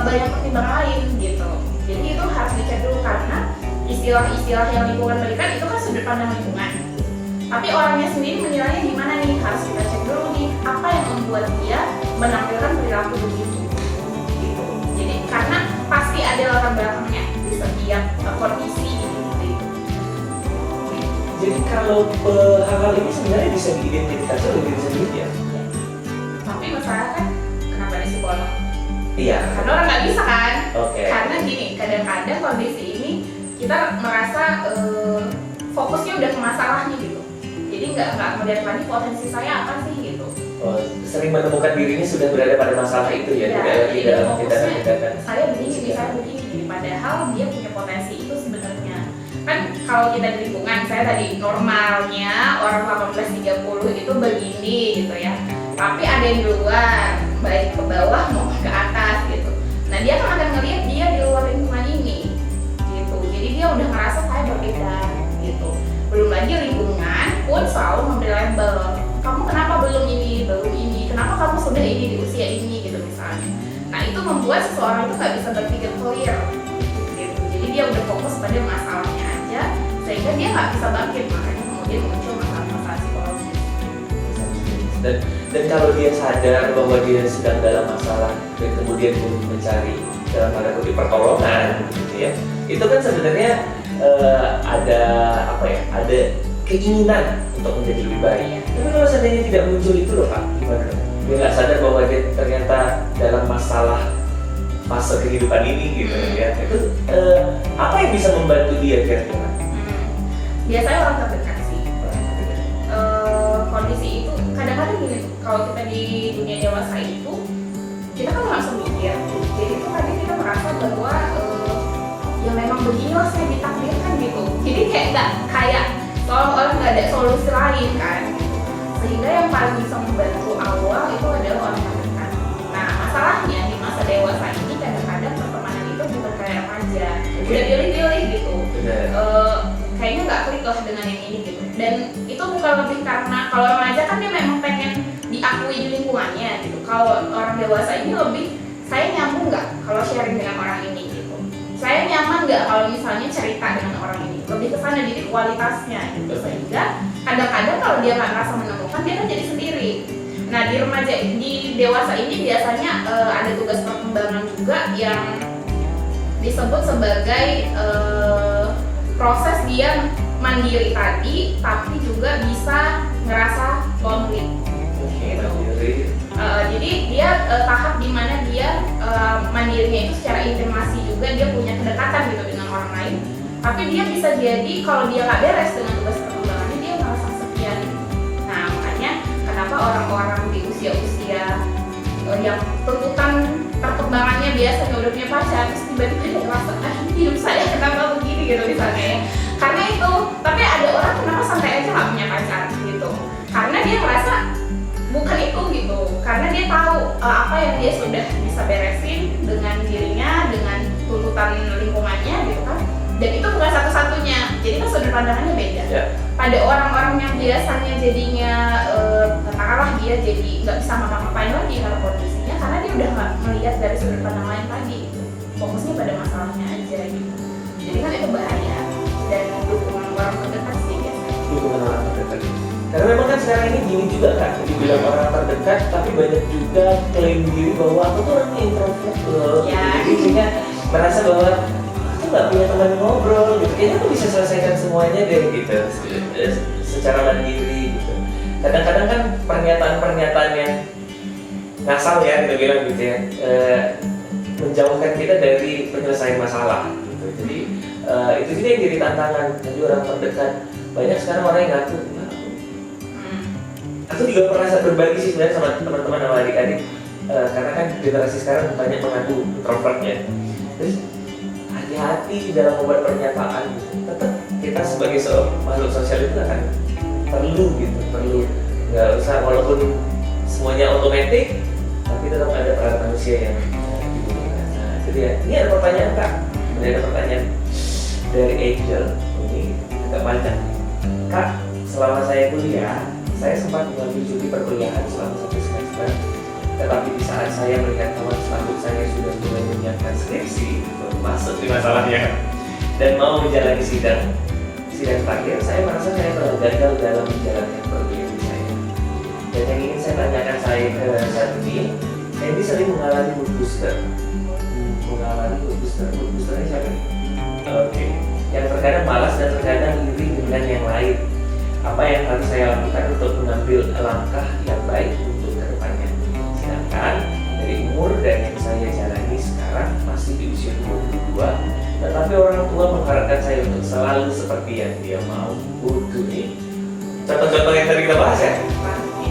banyak pertimbangan lain gitu. Jadi itu harus dicek dulu, karena istilah-istilah yang lingkungan berikan itu kan sudut pandang lingkungan. Tapi orangnya sendiri menilainya gimana nih, harus kita cek dulu nih, apa yang membuat dia menampilkan perilaku begitu gitu. Jadi karena pasti ada latar belakangnya di setiap kondisi gitu. Jadi kalau hal-hal ini sebenarnya bisa diidentifikasi oleh diri sendiri ya? Tapi masalah kan kenapa di psikolog? Iya. Karena orang nggak bisa kan? Okay. Karena gini, kadang-kadang kondisi ini kita merasa fokusnya udah ke masalahnya gitu. Jadi nggak melihat lagi potensi saya apa sih gitu. Oh, sering menemukan dirinya sudah berada pada masalah itu ya, tidak tindakan. Saya begini, saya begini. Padahal dia punya potensi itu sebenarnya. Kan kalau kita di lingkungan, saya tadi normalnya orang 18-30 itu begini gitu ya. Tapi ada yang di luar, baik ke bawah maupun ke atas gitu. Nah dia kan akan ngelihat dia di luar lingkungan ini gitu. Jadi dia udah ngerasa saya berbeda gitu. Belum lagi lingkungan pun selalu memberi label. Kamu kenapa belum ini, kenapa kamu sudah ini di usia ini gitu misalnya. Nah itu membuat seseorang itu nggak bisa berpikir clear gitu. Jadi dia udah fokus pada masalahnya aja, sehingga dia nggak bisa bangkit, makanya kemudian muncul masalah-masalah psikologis. Dan kalau dia sadar bahwa dia sedang dalam masalah dan kemudian pun mencari dalam tanda kutip pertolongan gitu ya, itu kan sebenarnya ada apa ya, ada keinginan untuk menjadi lebih baik. Tapi kalau seandainya tidak muncul itu loh Pak, gimana? Dia nggak sadar bahwa dia ternyata dalam masalah fase kehidupan ini gitu ya. Itu apa yang bisa membantu dia kira-kira? Biasanya orang terdekat sih. Kondisi itu kadang-kadang gini, kalau kita di dunia dewasa itu kita kan langsung mikir. Jadi itu kadang kita merasa bahwa ya memang beginilah saya ditakdirkan gitu. Jadi kayak seolah-olah nggak ada solusi lain kan. Sehingga yang paling bisa membantu awal itu adalah orang terdekat. Nah masalahnya di masa dewasa ini kadang-kadang pertemanan itu bukan kayak remaja, udah pilih-pilih gitu. Kayaknya nggak klik lah dengan yang ini gitu. Dan itu bukan lebih karena kalau remaja kan dia memang pengen diakui di lingkungannya gitu. Kalau orang dewasa ini lebih, saya nyambung nggak kalau sharing dengan orang ini gitu. Saya nyaman nggak kalau misalnya cerita dengan orang ini. Lebih kesana, jadi kualitasnya gitu. Sehingga kadang-kadang kalau dia nggak merasa menemukan, dia kan jadi sendiri. Nah di remaja, di dewasa ini biasanya ada tugas perkembangan juga yang disebut sebagai proses dia mandiri tadi, tapi juga bisa ngerasa lonely. Gitu. Jadi dia tahap dimana dia mandirinya itu secara intimasi juga, dia punya kedekatan gitu dengan orang lain, Tapi dia bisa jadi kalau dia nggak beres dengan tugas perkembangannya dia merasa sepian. Nah makanya kenapa orang-orang di usia-usia yang tuntutan perkembangannya biasanya udah punya pacar terus tiba-tiba dia merasa hidup saya kenapa begini gitu misalnya ya. Karena itu, tapi ada orang kenapa santai aja nggak punya pacar gitu karena dia merasa bukan itu gitu, karena dia tahu apa yang dia sudah bisa beresin dengan dirinya, dengan tuntutan lingkungannya gitu kan, dan itu bukan satu-satunya, jadi kan sudut pandangannya beda. Pada orang-orang yang biasanya jadinya katakanlah dia jadi nggak bisa ngapa-ngapain lagi karena kondisinya, karena dia udah nggak melihat dari sudut pandang lain tadi gitu. Fokusnya pada masalahnya aja gitu, jadi kan itu bahaya. Dan dukungan orang terdekat sih biasanya. Dukungan orang terdekat. Karena memang kan sekarang ini gini juga kan, dibilang orang terdekat, tapi banyak juga klaim diri bahwa aku tuh orangnya introvert loh. Jadi sehingga merasa bahwa aku nggak punya teman ngobrol gitu. Kayaknya aku bisa selesaikan semuanya deh gitu, secara mandiri gitu. Kadang-kadang kan pernyataan-pernyataan yang ngasal ya kita bilang gitu ya, menjauhkan kita dari penyelesaian masalah gitu. Jadi itu juga yang jadi tantangan bagi orang terdekat. Banyak sekarang orang yang ngaku, aku juga pernah berbagi sih sebenarnya sama teman-teman sama adik-adik, karena kan generasi sekarang banyak mengaku introvertnya. Terus hati-hati dalam membuat pernyataan. Tetap kita sebagai makhluk sosial itu akan perlu nggak usah, walaupun semuanya otomatis, tapi tetap ada peran manusia yang dibutuhkan. Nah, itu dia. Ini ada pertanyaan Kak, ada pertanyaan dari Angel, ini agak panjang. Kak, selama saya kuliah, saya sempat mengambil cuti perkuliahan selama 1 semester. Tetapi di saat saya melihat kawan sambut saya sudah mulai menyiapkan skripsi, masuk di masalahnya, dan mau menjalani sidang terakhir, saya merasa saya telah gagal dalam menjalankan perkuliahan saya. Dan yang ingin saya tanyakan saat ini, saya ini sering mengalami mood booster. Mood boosternya siapa? Oke. Yang terkadang malas dan terkadang iri dengan yang lain. Apa yang harus saya lakukan untuk mengambil langkah yang baik untuk kedepannya? Sedangkan dari umur dan yang saya jalani sekarang masih di usia 22, tetapi orang tua mengharapkan saya untuk selalu seperti yang dia mau. Nih contoh-contoh yang tadi kita bahas ya,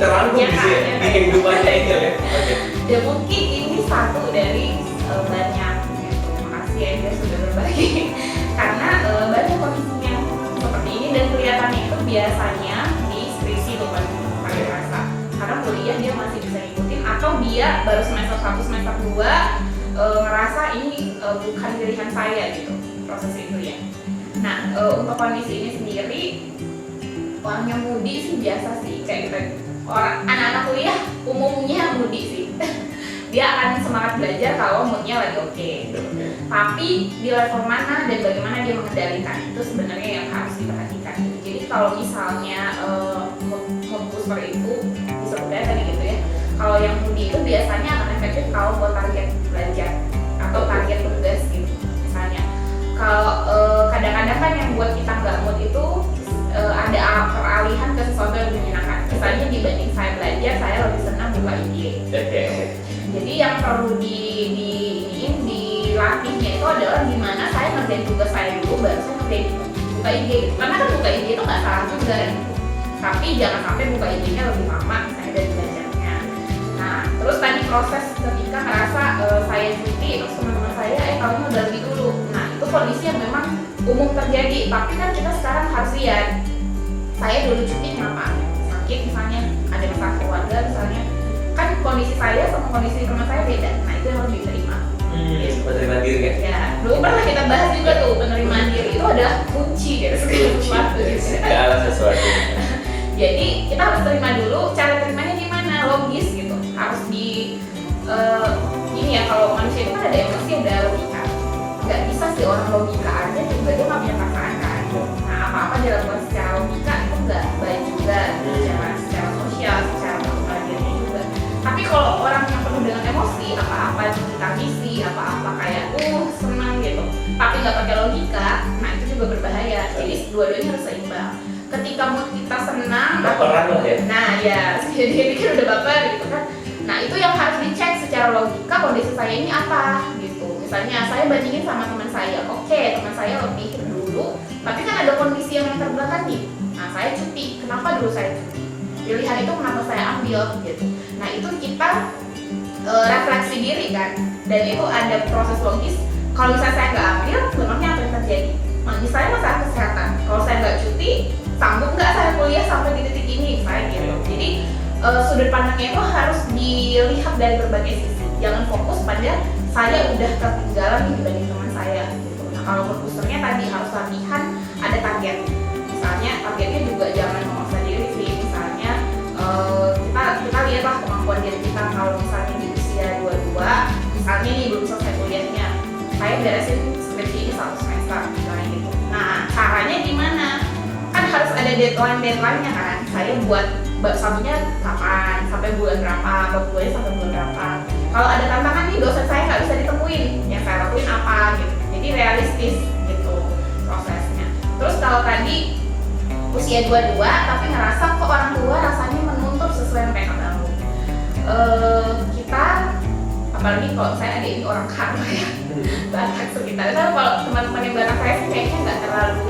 terangkum di kehidupannya itu ya. Dan mungkin ini satu dari banyak gitu. Makasih ya dia sudah berbagi. Karena banyak kondisinya seperti ini dan kelihatannya itu biasanya di skripsi tuh paling rasa. Karena kuliah dia masih bisa ngikutin, atau dia baru semester 1 semester 2 ngerasa ini bukan pilihan saya gitu proses itu ya. Nah untuk kondisi ini sendiri, orang yang moody sih biasa sih kayak gitu. Orang anak-anak kuliah umumnya moody sih. Dia akan semangat belajar kalau moodnya lagi oke. Tapi di level mana dan bagaimana dia mengendalikan itu sebenarnya yang harus diperhatikan. Jadi kalau misalnya mood booster itu disebutnya tadi gitu ya, kalau yang moody itu biasanya akan efektif kalau buat target belajar atau target tugas gitu. Misalnya kalau kadang-kadang kan yang buat kita nggak mood itu ada peralihan ke sesuatu yang menyenangkan. Misalnya dibanding saya belajar, saya lebih senang buka IG. Jadi yang perlu dilatihnya itu adalah gimana saya ngerjain tugas saya dulu, baru saya ngerjain buka IG gitu. Karena kan buka IG itu nggak salah juga gitu. Tapi jangan sampai buka IG-nya lebih lama misalnya dari belajarnya. Nah, terus tadi proses ketika ngerasa saya cuti, terus teman-teman saya tahunnya udah lebih dulu. Nah, itu kondisi yang memang umum terjadi. Tapi kan kita sekarang harus lihat, saya dulu cuti kenapa? Sakit misalnya, ada masalah keluarga misalnya. Kan kondisi saya sama kondisi teman saya beda. Nah, itu yang harus diterima. Penerimaan diri kan? Ya, dulu pernah kita bahas juga tuh, penerimaan diri itu adalah kunci dari segala sesuatu. Segala sesuatu. Jadi kita harus terima dulu. Cara terimanya gimana? Logis gitu. Harus ini ya, kalau manusia itu kan ada emosi, ada logika. Nggak bisa sih orang logika aja juga dia nggak punya perasaan kan. Nah, apa-apa dilakukan secara logika itu nggak baik juga secara sosial, secara kebahagiaannya juga. Tapi kalau orang yang penuh dengan emosi, apa-apa ditangisi, apa-apa kayak senang gitu, tapi nggak pakai logika, nah itu juga berbahaya. Jadi dua-duanya harus seimbang. Ketika mood kita senang, nah ya, jadi kan udah baper gitu kan. Nah itu yang harus dicek secara logika, kondisi saya ini apa gitu. Misalnya saya bandingin sama teman saya, oke, teman saya lebih dulu dulu, tapi kan ada kondisi yang terbelakang. Nah, saya cuti. Kenapa dulu saya cuti? Pilihan itu kenapa saya ambil gitu. Nah, itu kita refleksi diri kan. Dan itu ada proses logis. Kalau misalnya saya nggak ambil, memangnya apa yang terjadi? Misalnya masalah kesehatan. Kalau saya nggak cuti, sanggup nggak saya kuliah sampai di titik ini? Misalnya gitu. Jadi sudut pandangnya itu harus dilihat dari berbagai sisi. Jangan fokus pada saya udah ketinggalan nih dibanding teman saya gitu. Nah, kalau berpusternya tadi harus latihan, ada target. Misalnya targetnya juga jangan memaksa diri sih. Misalnya kita lihatlah kemampuan diri kita. Kalau misalnya di usia 22, misalnya nih belum selesai kuliahnya, saya beresin skripsi ini 1 semester misalnya gitu. Nah, caranya gimana? Kan harus ada deadline-nya kan. Saya buat bab satunya kapan, sampai bulan berapa, bab 2 sampai bulan berapa. Kalau ada tantangan nih, dosen saya nggak bisa ditemuin, yang saya lakuin apa gitu. Jadi realistis gitu prosesnya. Terus kalau tadi usia 22 tapi ngerasa kok orang tua rasanya menuntut sesuai yang mereka mau. Kita apalagi kalau saya ada ini orang Karo ya, Batak sekitar. Kan kalau teman-teman yang Batak saya sih kayaknya nggak terlalu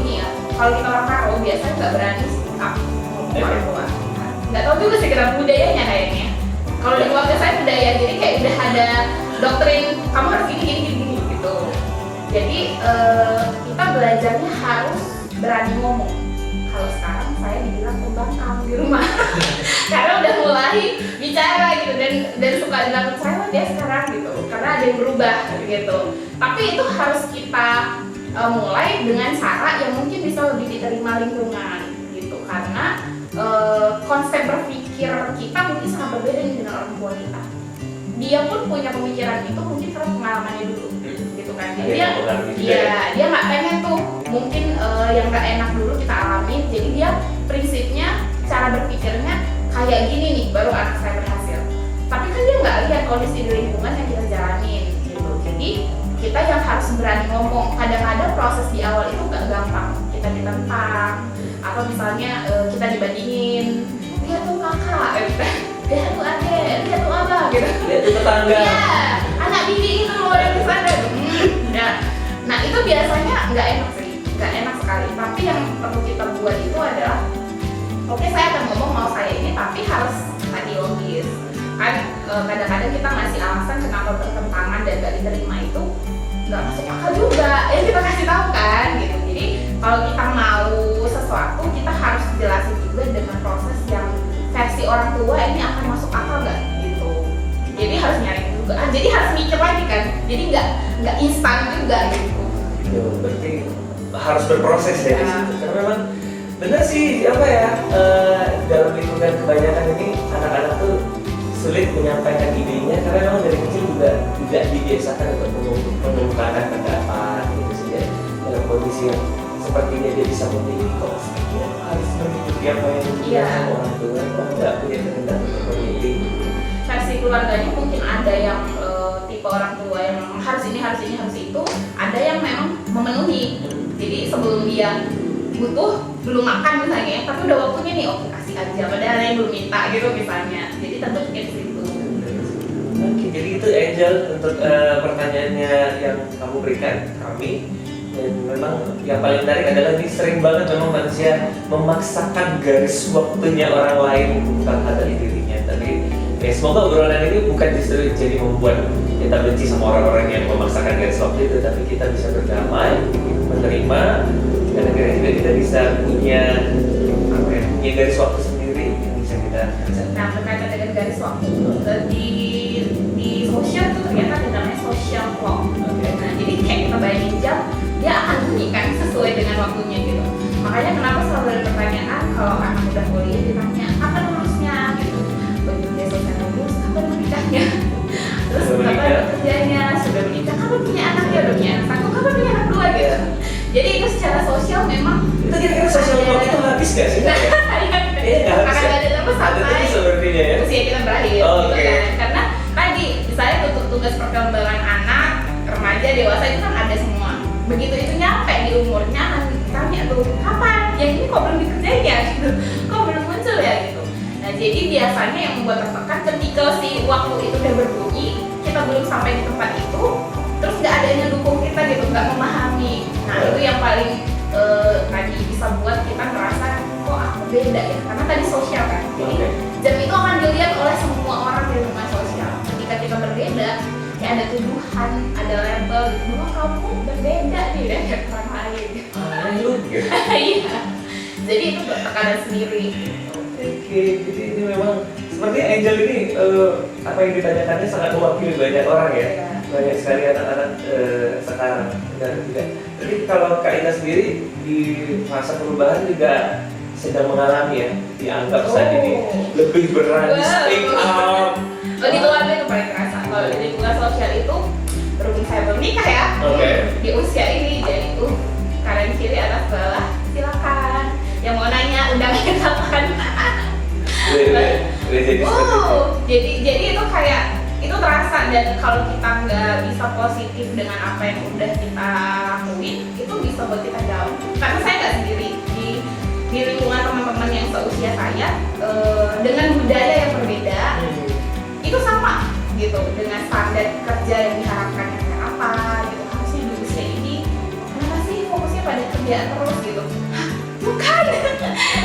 ini ya. Kalau kita orang Karo biasanya nggak berani speak up orang tua. Nggak tahu juga sih kenapa budayanya kayaknya. Kalau di keluarga saya budaya, jadi kayak udah ada doktrin kamu harus gini gitu. Jadi kita belajarnya harus berani ngomong. Kalau sekarang saya dibilang pembangkang di rumah karena udah mulai bicara gitu dan suka bilang saya dia sekarang gitu karena ada yang berubah gitu. Tapi itu harus kita mulai dengan cara yang mungkin bisa lebih diterima lingkungan gitu, karena konsep berpikir kita mungkin sangat berbeda dengan orang tua kita. Dia pun punya pemikiran itu mungkin karena pengalamannya dulu gitu kan. Jadi dia nggak pengen tuh mungkin yang nggak enak dulu kita alamin. Jadi dia prinsipnya cara berpikirnya kayak gini nih baru anak saya berhasil. Tapi kan dia nggak lihat kondisi di lingkungan yang kita jalanin gitu. Jadi kita yang harus berani ngomong. Kadang-kadang proses di awal itu nggak gampang. Kita ditentang atau misalnya kita dibandingin, lihat tuh kakak, lihat tuh adek, lihat tuh abang gitu. Lihat tuh tetangga. Iya, anak bibi itu loh yang kesana. Nah itu biasanya nggak enak sih, nggak enak sekali. Tapi yang perlu kita buat itu adalah, oke, saya akan ngomong mau saya ini, tapi harus tadi logis. Kan kadang-kadang kita ngasih alasan kenapa bertentangan dan nggak diterima itu nggak masuk akal juga. Ya kita kasih tahu kan gitu. Jadi kalau kita mau sesuatu, kita harus jelasin juga dengan proses yang versi orang tua ini akan masuk akal nggak gitu. Jadi harus nyari juga. Jadi harus mikir lagi kan. Jadi nggak instan juga gitu. Berarti harus berproses ya di situ. Karena memang benar sih apa ya, dalam lingkungan kebanyakan ini anak-anak tuh sulit menyampaikan idenya karena memang dari kecil juga tidak dibiasakan untuk mengungkapkan pendapat gitu sehingga dalam kondisi yang sepertinya dia bisa memilih kok dia harus mengikuti apa yang dibilang orang tua, kok nggak punya kehendak untuk memilih. Versi keluarganya mungkin ada yang tipe orang tua yang harus ini harus itu, ada yang memang memenuhi. Jadi sebelum dia butuh belum makan misalnya, tapi udah waktunya nih, oke kasih aja padahal yang belum minta gitu misalnya. Jadi tentu kayak situ. Oke, jadi itu Angel untuk pertanyaannya yang kamu berikan kami. Dan memang yang paling menarik adalah ini sering banget memang manusia memaksakan garis waktunya orang lain untuk menghadapi dirinya. Tapi ya semoga obrolan ini bukan justru jadi membuat kita benci sama orang-orang yang memaksakan garis waktu itu, tapi kita bisa berdamai, menerima, dan akhirnya juga kita bisa punya apa ya, punya garis waktu sendiri yang bisa kita kerjakan. Nah berkaitan dengan garis waktu di sosial itu ternyata ada namanya social clock. Nah jadi kayak kita bayangin jam, dia akan bunyi kan sesuai dengan waktunya gitu. Makanya kenapa selalu ada pertanyaan kalau anak udah kuliah ditanya kapan lulusnya gitu. Begitu dia selesai lulus, kapan menikahnya? Terus kapan kerjanya? Sudah menikah, kapan punya anaknya? Udah punya anak satu, kapan punya anak dua gitu. Jadi itu secara sosial memang itu kira-kira sosial clock itu habis gak sih? akan ada terus sampai usia kita berakhir gitu kan. Karena tadi misalnya untuk tugas perkembangan anak, remaja, dewasa itu kan ada semua. Begitu itu nyampe di umurnya akan ditanya tuh kapan? Yang ini kok belum dikerjain ya gitu, kok belum muncul ya gitu. Nah jadi biasanya yang membuat tertekan ketika si waktu itu udah berbunyi, kita belum sampai di tempat itu, terus nggak ada yang dukung kita gitu, nggak memahami. Nah itu yang paling tadi bisa buat kita merasa kok aku beda ya, karena tadi sosial kan. Jadi jam itu akan dilihat oleh semua orang di lingkungan sosial. Ketika kita berbeda, kayak ada tuduhan, ada label gitu, bahwa kamu berbeda nih dari orang lain. Lu gitu. Iya. Jadi itu tekanan sendiri. Oke, jadi ini memang seperti Angel ini apa yang ditanyakannya sangat mewakili banyak orang ya. Iya. Banyak sekali anak-anak sekarang dan tidak. Jadi kalau Kak Ina sendiri di masa perubahan juga sedang mengalami ya, dianggap saat ini lebih berani speak up. Oh, di keluarga itu paling terasa. Kalau di lingkungan sosial itu berhubung saya belum nikah ya, di usia ini jadi kanan kiri atas bawah silakan. Yang mau nanya undangannya kapan? Jadi itu kayak itu terasa, dan kalau kita nggak bisa positif dengan apa yang udah kita lakuin, itu bisa buat kita down. Karena saya nggak sendiri di lingkungan teman-teman yang seusia saya dengan budaya yang berbeda, itu sama gitu, dengan standar kerja yang diharapkan yang kayak apa gitu. Harusnya di usia ini kenapa sih fokusnya pada kerjaan terus gitu? Bukan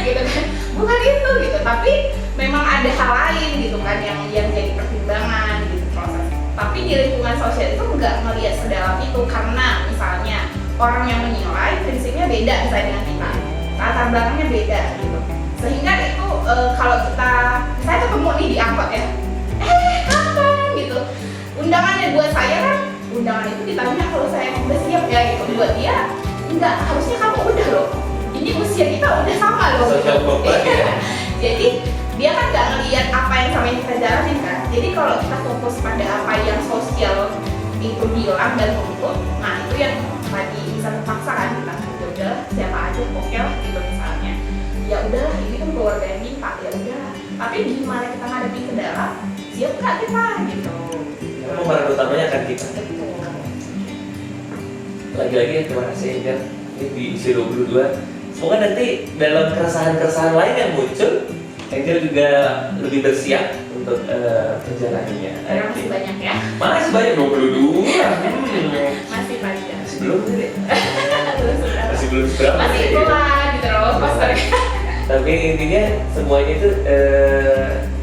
gitu kan, bukan itu gitu, tapi memang ada hal lain gitu kan yang jadi pertimbangan gitu proses. Tapi di lingkungan sosial itu nggak ngelihat sedalam itu, karena misalnya orang yang menilai prinsipnya beda misalnya dengan kita, latar belakangnya beda gitu, sehingga itu kalau saya ketemu nih di angkot ya, kapan gitu undangannya, buat saya kan undangan itu ditanya kalau saya udah siap ya gitu, buat dia enggak, harusnya kamu udah loh, ini usia kita udah sama loh gitu. Jadi dia kan nggak ngelihat apa yang sama yang kita jalanin kan. Jadi kalau kita fokus pada apa yang sosial itu bilang dan tuntut, nah itu yang tadi bisa terpaksa kan kita udah siapa aja oke lah gitu misalnya, ya udahlah ini kan keluarga yang minta, ya udah, tapi gimana kita ngadepin kendala, siap nggak kita gitu. Pemeran utamanya kan kita. Lagi-lagi ya, terima kasih Angel, ini di usia 22. Semoga nanti dalam keresahan-keresahan lain yang muncul, Angel juga lebih bersiap untuk perjalanannya. Masih banyak ya? Masih banyak, 22. Masih panjang. Masih belum tadi? Masih belum seberapa. Masih itulah gitu loh poster. Tapi intinya semuanya itu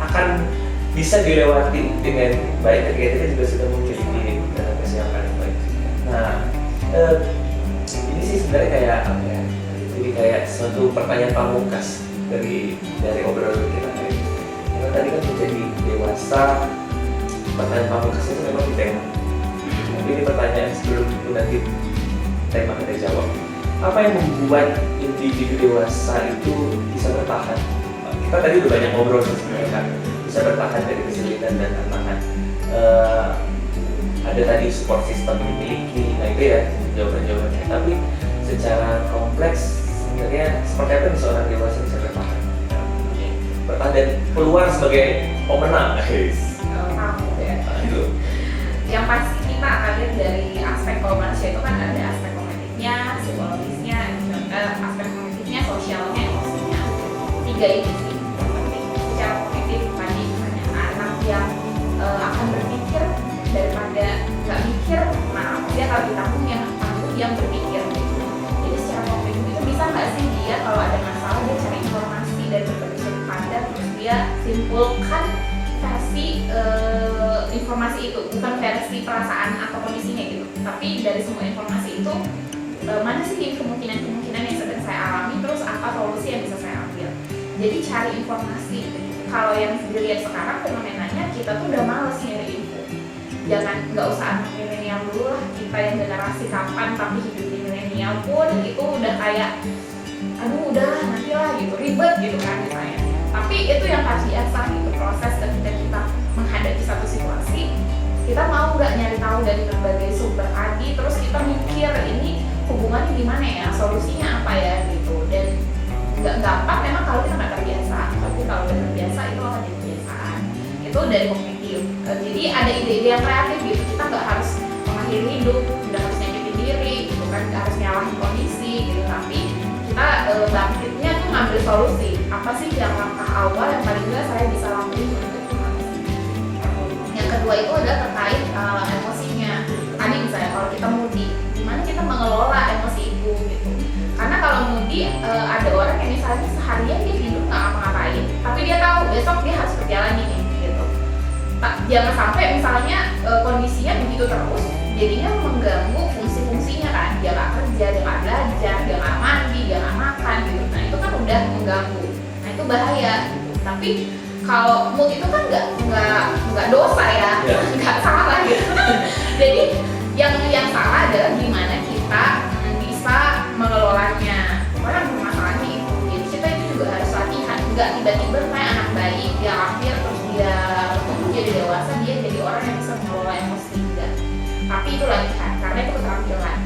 akan bisa dilewati dengan baik ketika kita juga sudah memiliki kesiapan yang baik. Nah, ini sih sebenarnya kayak apa ya? Jadi kayak suatu pertanyaan pamungkas dari obrolan kita hari ini. Karena tadi kan menjadi dewasa, pertanyaan pamungkas itu memang di tema. Tapi ini pertanyaan sebelum itu nanti tema kita jawab. Apa yang membuat individu dewasa itu bisa bertahan? Kita tadi udah banyak ngobrol sebenarnya kan, bisa bertahan dari kesulitan dan tantangan. Ada tadi support system yang dimiliki, nah itu ya jawaban-jawabannya. Tapi secara kompleks sebenarnya seperti apa nih seorang dewasa bisa bertahan? Bertahan dan keluar sebagai pemenang, guys. Kamu ya. Itu. Yang pasti kita akan lihat dari aspek kalau manusia itu kan ada aspek kognitifnya, psikologisnya, aspek kognitifnya, sosialnya, emosinya. 3 ini sih yang penting. Secara kognitif tadi misalnya anak yang akan berpikir daripada nggak mikir, nah dia kalau ditanggung yang berpikir. Jadi secara kognitif itu bisa nggak sih dia kalau ada masalah dia cari informasi dari berbagai sudut pandang, terus dia simpulkan versi informasi itu, bukan versi perasaan atau kondisinya gitu, tapi dari semua informasi itu mana sih kemungkinan-kemungkinan yang sedang saya alami, terus apa solusi yang bisa saya ambil. Jadi cari informasi. Kalau yang dilihat sekarang fenomenanya kita tuh udah males nyari info. Nggak usah anak milenial dulu lah, kita yang generasi kapan tapi hidup di milenial pun itu udah kayak aduh udahlah nanti lah gitu, ribet gitu kan misalnya. Tapi itu yang harus diasah gitu, proses ketika kita menghadapi satu situasi, kita mau nggak nyari tahu dari berbagai sumber tadi, terus kita mikir ini hubungannya gimana ya, solusinya apa ya gitu. Dan nggak gampang memang kalau kita nggak terbiasa, tapi kalau udah terbiasa itu akan jadi kebiasaan. Itu dari kognitif. Jadi ada ide-ide yang kreatif gitu, kita nggak harus mengakhiri hidup, nggak harus nyakitin diri gitu kan, nggak harus nyalahin kondisi gitu, tapi kita bangkitnya tuh ngambil solusi. Apa sih yang langkah awal yang paling nggak saya bisa lakuin untuk mengatasi. Yang kedua itu adalah terkait emosinya. Tadi misalnya kalau kita moody, gimana kita mengelola emosi itu jangan sampai misalnya kondisinya begitu terus jadinya mengganggu fungsi-fungsinya kan, dia nggak kerja, dia nggak belajar, dia nggak mandi, dia nggak makan gitu. Nah itu kan udah mengganggu, nah itu bahaya gitu. Tapi kalau mood itu kan nggak dosa ya, nggak salah gitu. Jadi yang salah adalah gimana kita bisa mengelolanya. Pokoknya masalahnya itu. Jadi kita itu juga harus latihan, nggak tiba-tiba kayak anak bayi dia lahir terus dia tumbuh jadi dewasa dia jadi orang yang bisa mengelola emosi, enggak. Tapi itu latihan karena itu keterampilan.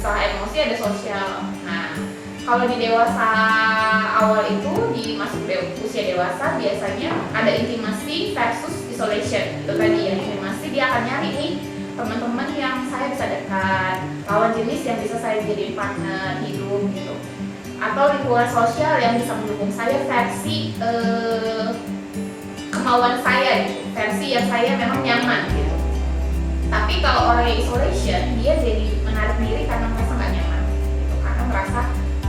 Setelah emosi ada sosial. Nah kalau di dewasa awal itu di masuk usia dewasa biasanya ada intimasi versus isolation. Itu tadi ya, intimasi dia akan nyari nih teman-teman yang saya bisa dekat, lawan jenis yang bisa saya jadiin partner hidup gitu, atau lingkungan sosial yang bisa mendukung saya versi kemauan saya gitu, versi yang saya memang nyaman gitu. Tapi kalau orang yang isolation dia jadi menarik diri karena merasa nggak nyaman gitu, karena merasa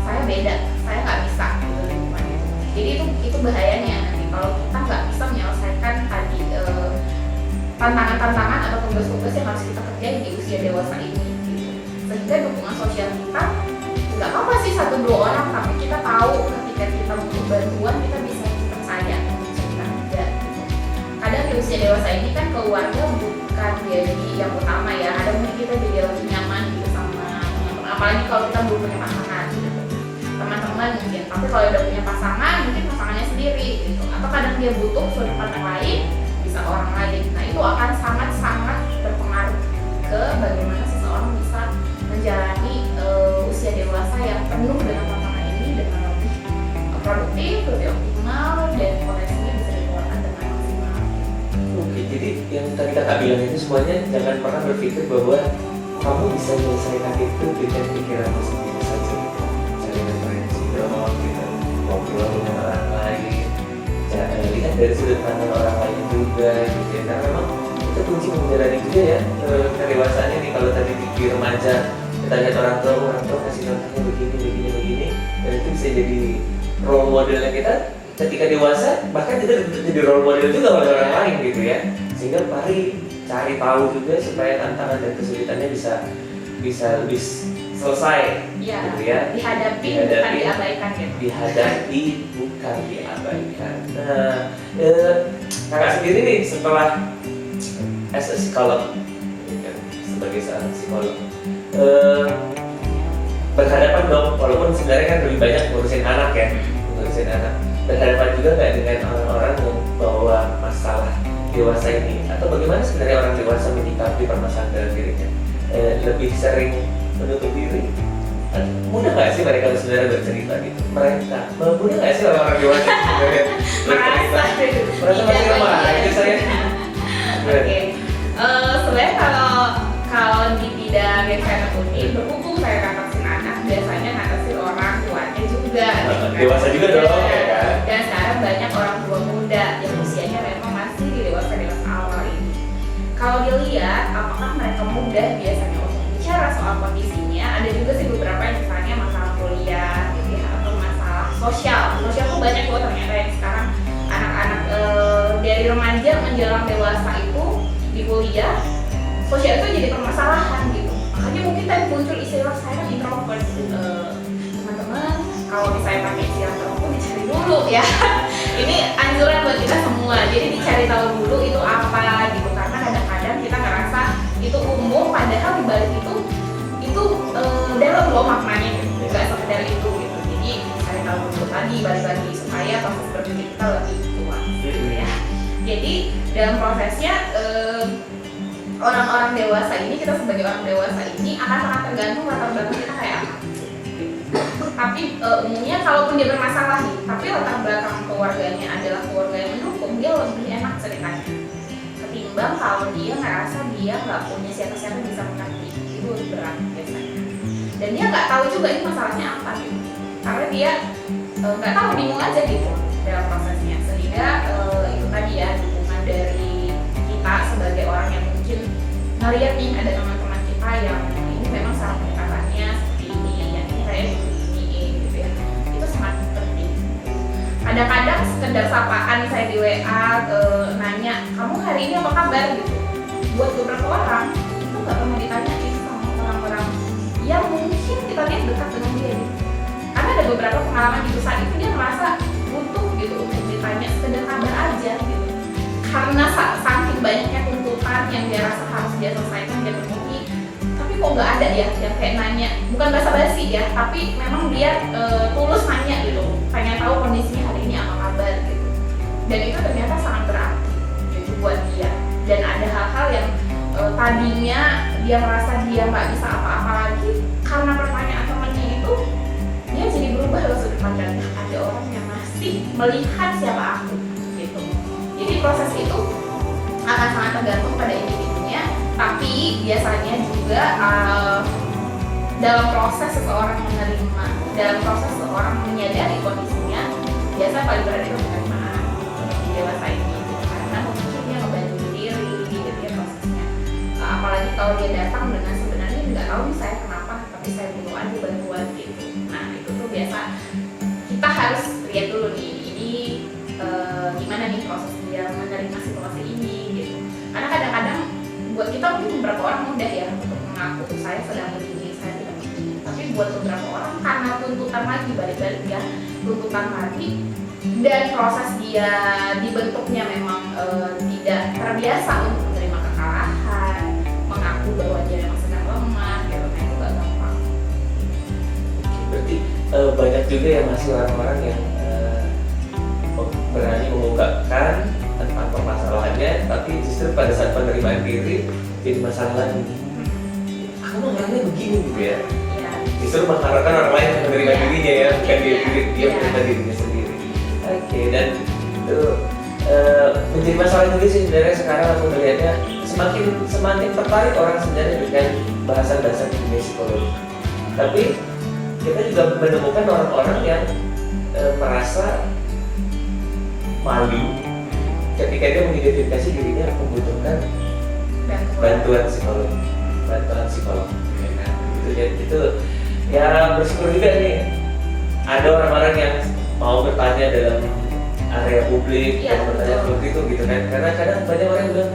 saya beda, saya nggak bisa gitu lingkungan itu. Jadi itu bahayanya nanti kalau kita nggak bisa menyelesaikan tadi tantangan-tantangan atau tugas-tugas yang harus kita kerjain di usia dewasa ini gitu. Sehingga dukungan sosial kita nggak apa sih 1-2 orang, tapi kita tahu ketika kita butuh bantuan kita bisa percaya bisa kita kerja gitu. Kadang di usia dewasa ini kan keluarga bukan jadi yang utama ya, ada mungkin kita jadi lebih nyaman gitu sama teman-teman, apalagi kalau kita belum punya pasangan gitu. Teman-teman mungkin, tapi kalau udah punya pasangan mungkin pasangannya sendiri gitu, atau kadang dia butuh sudut pandang lain bisa orang lain. Nah itu akan sangat-sangat berpengaruh ke bagaimana seseorang bisa menjalani usia dewasa yang penuh dengan tantangan ini dengan lebih produktif, lebih optimal, dan potensinya bisa dikeluarkan dengan maksimal. Oke, jadi yang tadi kakak bilang itu semuanya jangan pernah berpikir bahwa kamu bisa menyelesaikan itu dengan pikiranmu sendiri saja. Cari referensi dong, gitu. Ngobrol dengan orang lain, lihat dari sudut pandang orang lain juga gitu ya. Karena memang itu kunci menjalani juga ya kedewasaannya nih. Kalau tadi di remaja kita lihat orang tua kasih contohnya begini, dan itu bisa jadi role modelnya kita ketika dewasa, bahkan kita jadi role model juga oleh orang lain gitu ya. Sehingga mari cari tahu juga supaya tantangan dan kesulitannya bisa lebih selesai ya, gitu ya. Dihadapi bukan diabaikan gitu. Dihadapi bukan diabaikan. Nah, kakak sendiri nih setelah as a psikolog, sebagai seorang psikolog, berhadapan dong, walaupun sebenarnya kan lebih banyak ngurusin anak ya, berhadapan juga nggak dengan orang-orang yang bawa masalah dewasa ini, atau bagaimana sebenarnya orang dewasa menyikapi permasalahan dalam dirinya? Lebih sering menutup diri? Mudah nggak sih mereka sebenarnya bercerita gitu? Mudah nggak sih orang-orang dewasa sebenarnya bercerita? Merasa masih lemah itu saya. Oke, sebenarnya kalau di bidang yang saya tekuni, berhubung saya ngatasin anak, biasanya ngatasin orang tuanya juga. Dewasa juga dong, ya kan? Dan sekarang banyak orang tua muda yang usianya memang masih di dewasa awal ini. Kalau dilihat, apakah mereka mudah biasanya untuk bicara soal kondisinya? Ada juga sih beberapa yang misalnya masalah kuliah, gitu ya, atau masalah sosial. Sosial tuh banyak loh ternyata yang sekarang anak-anak dari remaja menjelang dewasa itu di kuliah, sosial itu jadi permasalahan gitu. Makanya mungkin tadi muncul istilah saya kan introvert. Teman-teman, kalau misalnya pakai istilah introvert dicari dulu ya. Ini anjuran buat kita semua. Jadi dicari tahu dulu itu apa gitu, karena kadang-kadang kita ngerasa itu umum, padahal di balik itu dalam loh maknanya gitu. Gak sekedar itu gitu. Jadi dicari tahu dulu tadi balik-balik supaya proses berpikir kita lebih luas gitu ya. Jadi dalam prosesnya orang-orang dewasa ini, kita sebagai orang dewasa ini akan sangat tergantung latar belakang kita kayak apa. Tapi umumnya kalaupun dia bermasalah nih, tapi latar belakang keluarganya adalah keluarga yang mendukung, dia lebih enak ceritanya ketimbang kalau dia ngerasa dia nggak punya siapa-siapa yang bisa mengerti. Itu lebih berat biasanya, dan dia nggak tahu juga ini masalahnya apa gitu, karena dia nggak tahu, bingung aja gitu dalam prosesnya. Sehingga itu tadi ya, dukungan dari kita sebagai orang yang mungkin ngeliat nih ada teman-teman kita yang ini memang cara pendekatannya seperti ini, yang ini kayak begini gitu ya, itu sangat penting. Kadang-kadang sekedar sapaan saya di WA nanya, kamu hari ini apa kabar gitu. Buat beberapa orang itu nggak pernah ditanyain sama orang-orang yang mungkin kita lihat dekat dengan dia gitu. Karena ada beberapa pengalaman gitu, saat itu dia merasa butuh gitu untuk ditanya sekedar kabar aja gitu. Karena saking banyaknya tuntutan yang dia rasa harus dia selesaikan, dia penuhi, tapi kok nggak ada ya yang kayak nanya, bukan basa-basi ya, tapi memang dia tulus nanya gitu, pengen tahu kondisinya hari ini apa kabar gitu. Dan itu ternyata sangat berarti gitu buat dia. Dan ada hal-hal yang tadinya dia merasa dia nggak bisa apa-apa lagi, karena pertanyaan temannya itu dia jadi berubah loh sudut pandangnya. Ada orang yang masih melihat siapa aku gitu. Jadi proses itu akan sangat tergantung pada individunya, tapi biasanya juga dalam proses seseorang menerima, dalam proses seseorang menyadari kondisinya, biasa paling berat itu penerimaan di dewasa ini gitu. Karena mungkin dia ngebantu diri gitu ya prosesnya. Apalagi kalau dia datang dengan sebenarnya nggak tahu nih saya kenapa, tapi saya butuh aja bantuan gitu. Nah itu tuh biasa kita harus lihat dulu nih, ini gimana nih proses dia menerima situasi ini gitu. Karena kadang-kadang buat kita mungkin beberapa orang mudah ya untuk mengaku saya sedang begini, saya tidak begini. Tapi buat beberapa orang karena tuntutan lagi, balik-balik ya, tuntutan lagi, dan proses dia dibentuknya memang tidak terbiasa untuk menerima kekalahan, mengaku bahwa dia memang sedang lemah gitu. Nah itu gak gampang. Berarti banyak juga ya masih orang-orang yang berani mengungkapkan tentang permasalahannya, tapi justru pada saat penerimaan diri jadi masalah lagi. Aku orangnya begini gitu ya. Justru mengharapkan orang lain yang menerima dirinya ya, bukan dia menerima dirinya sendiri. Oke, dan itu menjadi masalah juga sih sebenarnya sekarang aku melihatnya semakin tertarik orang sebenarnya dengan bahasan-bahasan dunia psikologi. Tapi kita juga menemukan orang-orang yang merasa malu ketika dia mengidentifikasi dirinya membutuhkan bantuan psikolog. Itu ya bersyukur juga nih ada orang-orang yang mau bertanya dalam area publik dan bertanya seperti itu gitu kan, karena kadang banyak orang yang bilang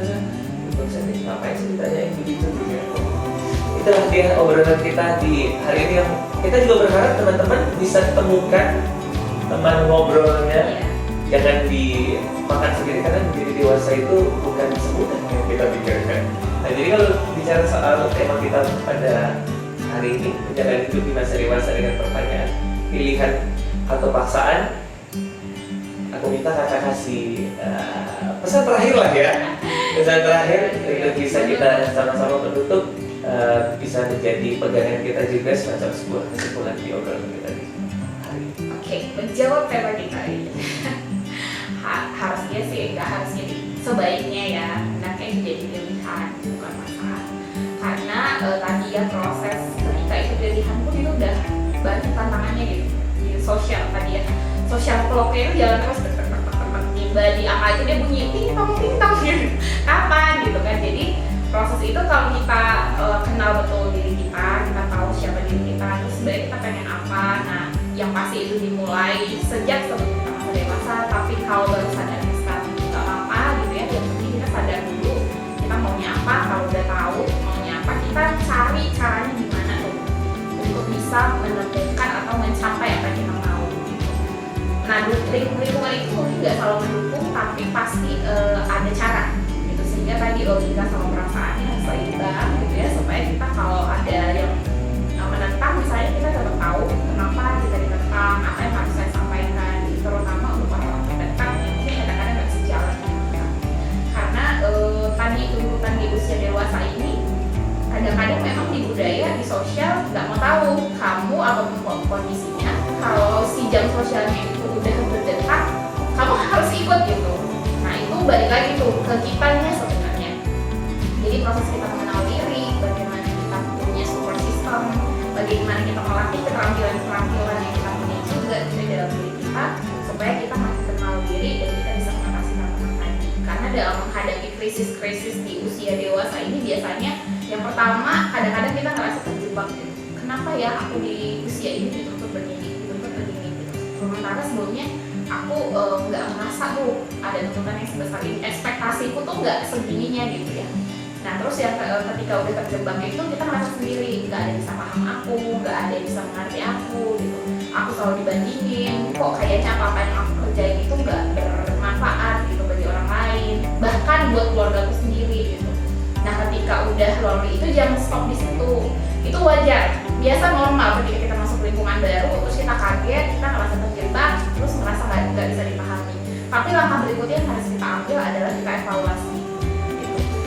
ngapain sih ditanyain begitu gitu ya. Itulah dia obrolan kita di hari ini, yang kita juga berharap teman-teman bisa temukan teman ngobrolnya. Jangan dimakan sendiri, karena menjadi dewasa itu bukan semudah yang kita pikirkan. Nah jadi kalau bicara soal tema kita pada hari ini, menjalani hidup di masa dewasa dengan pertanyaan pilihan atau paksaan, aku minta kakak kasih pesan terakhir lah ya. Pesan terakhir untuk bisa kita sama-sama menutup, bisa menjadi pegangan kita juga semacam sebuah kesimpulan di obrolan kita di hari ini. Oke, menjawab tema kita ini. Harusnya sih, nggak harusnya sebaiknya ya anaknya jadi pilihan, bukan masalah. Karena tadi ya proses ketika itu pilihan pun itu udah banyak tantangannya gitu. Di sosial tadi ya, sosial clock-nya itu jalan terus tiba di apa aja dia bunyi ting-tong gitu. Kapan gitu kan. Jadi proses itu kalau kita kenal betul diri kita tahu siapa diri kita, terus sebenarnya kita pengen apa. Nah yang pasti itu dimulai sejak sebelum kita masa dewasa, tapi kalau baru sadarnya sekarang nggak apa-apa gitu ya. Yang penting kita sadar dulu kita maunya apa. Kalau udah tahu maunya apa, kita cari caranya gimana tuh untuk bisa menentukan atau mencapai apa yang kita mau gitu. Nah lingkungan itu mungkin nggak selalu mendukung, tapi pasti ada cara gitu, sehingga tadi logika sama perasaannya harus seimbang gitu ya, supaya kita kalau ada yang menentang misalnya, kita tetap tahu kenapa kita ditentang, apa yang harus saya sampaikan, terutama untuk orang-orang terdekat yang mungkin kadang-kadang nggak sejalan dengan kita. Karena tadi tuntutan di usia dewasa ini kadang-kadang memang di budaya, di sosial nggak mau tahu kamu apapun kondisinya, kalau si jam sosialnya itu udah berdekat, kamu harus ikut gitu. Nah itu balik lagi tuh ke kitanya sebenarnya. Jadi proses kita mengenal diri, bagaimana kita punya support system, bagaimana kita melatih keterampilan-keterampilan yang kita punya juga di dalam diri kita, supaya kita makin kenal diri dan kita bisa mengatasi tantangan tadi. Karena dalam menghadapi krisis-krisis di usia dewasa ini biasanya yang pertama kadang-kadang kita ngerasa terjebak gitu. Kenapa ya aku di usia ini dituntut begini gitu. Sementara sebelumnya aku nggak merasa tuh ada tuntutan yang sebesar ini, ekspektasiku tuh nggak segininya gitu ya. Nah terus yang ketika udah terjebak itu kita merasa sendiri, nggak ada yang bisa paham aku, nggak ada yang bisa mengerti aku gitu. Aku selalu dibandingin, kok kayaknya apa-apa yang aku kerjain itu nggak bermanfaat gitu bagi orang lain, bahkan buat keluargaku sendiri gitu. Nah ketika udah lalui itu jangan stop di situ, itu wajar, biasa normal ketika kita masuk lingkungan baru, terus kita kaget, kita ngerasa terjebak, terus merasa nggak bisa dipahami. Tapi langkah berikutnya yang harus kita ambil adalah kita evaluasi.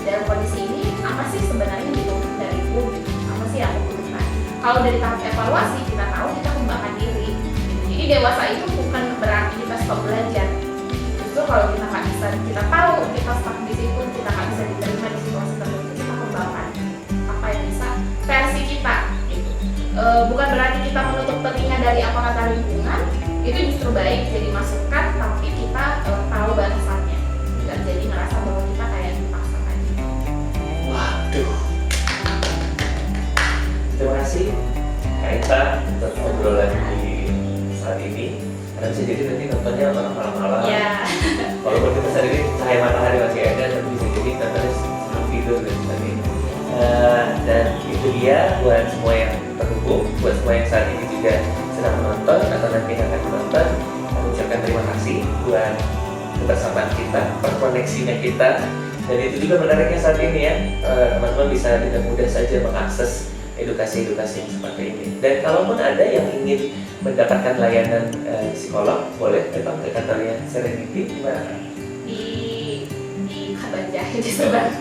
Dalam kondisi ini apa sih sebenarnya yang dibutuhkan dariku, apa sih yang aku butuhkan. Kalau dari tahap evaluasi kita tahu kita kembangkan diri gitu. Jadi dewasa itu bukan berarti kita stop belajar. Justru kalau kita nggak bisa, kita tahu kita stuck di situ, kita nggak bisa diterima di situasi tertentu, kita kembangkan apa yang bisa versi kita gitu. Bukan berarti kita menutup telinga dari apa kata lingkungan, itu justru baik jadi masukan, tapi kita tahu batasannya, nggak jadi ngerasa bahwa kita kayak dipaksakan. Waduh. Terima kasih Kak Ita untuk obrolan di saat ini. Karena bisa jadi nanti nontonnya orang malam-malam. Ya. Walaupun kita sendiri cahaya matahari masih ada, tapi bisa jadi nontonnya sebelum tidur dan sebagainya. Dan itu dia buat semua yang terhubung, buat semua yang saat ini juga sedang menonton atau nanti akan menonton. Kami ucapkan terima kasih buat kebersamaan kita, perkoneksinya kita. Dan itu juga menariknya saat ini ya, teman-teman bisa dengan mudah saja mengakses edukasi-edukasi yang seperti ini. Dan kalaupun ada yang ingin mendapatkan layanan psikolog, boleh datang ke kantornya Serenity di mana? Di Kabanja, di sebelah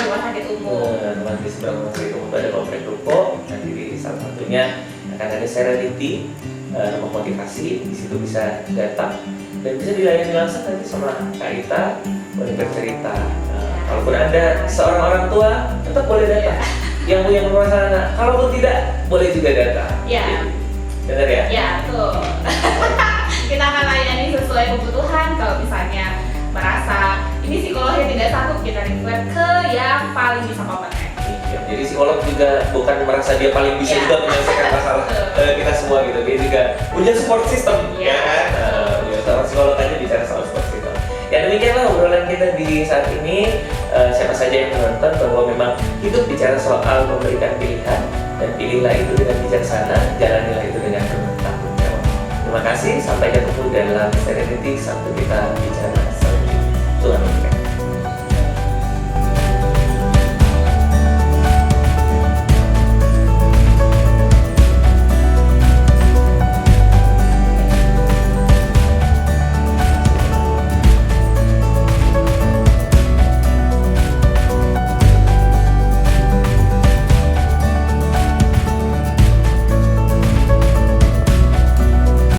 rumah sakit umum. Di seberang rumah sakit umum ada komplek ruko. Nanti di salah satunya akan ada Serenity, rumah motivasi. Di situ bisa datang dan bisa dilayani langsung nanti sama Kak Ita, boleh bercerita. Kalaupun Anda seorang orang tua, tetap boleh datang. Yang punya masalah, kalaupun tidak, boleh juga datang. Ya. Benar ya? Ya, tuh. Kita akan layani sesuai kebutuhan. Kalau misalnya merasa ini psikolognya tidak sanggup, kita refer ke yang paling bisa kompeten. Jadi psikolog juga bukan merasa dia paling bisa juga menyelesaikan masalah kita semua gitu. Dia juga punya support system, ya kan? Seorang psikolog aja bicara soal support system. Ya demikianlah obrolan kita di saat ini. Siapa saja yang menonton bahwa memang hidup bicara soal memberikan pilihan, dan pilihlah itu dengan bijaksana, jalanilah itu dengan bertanggung jawab. Terima kasih, sampai ketemu dalam Serenity Sabtu kita bicara selanjutnya. Tuhan memberkati.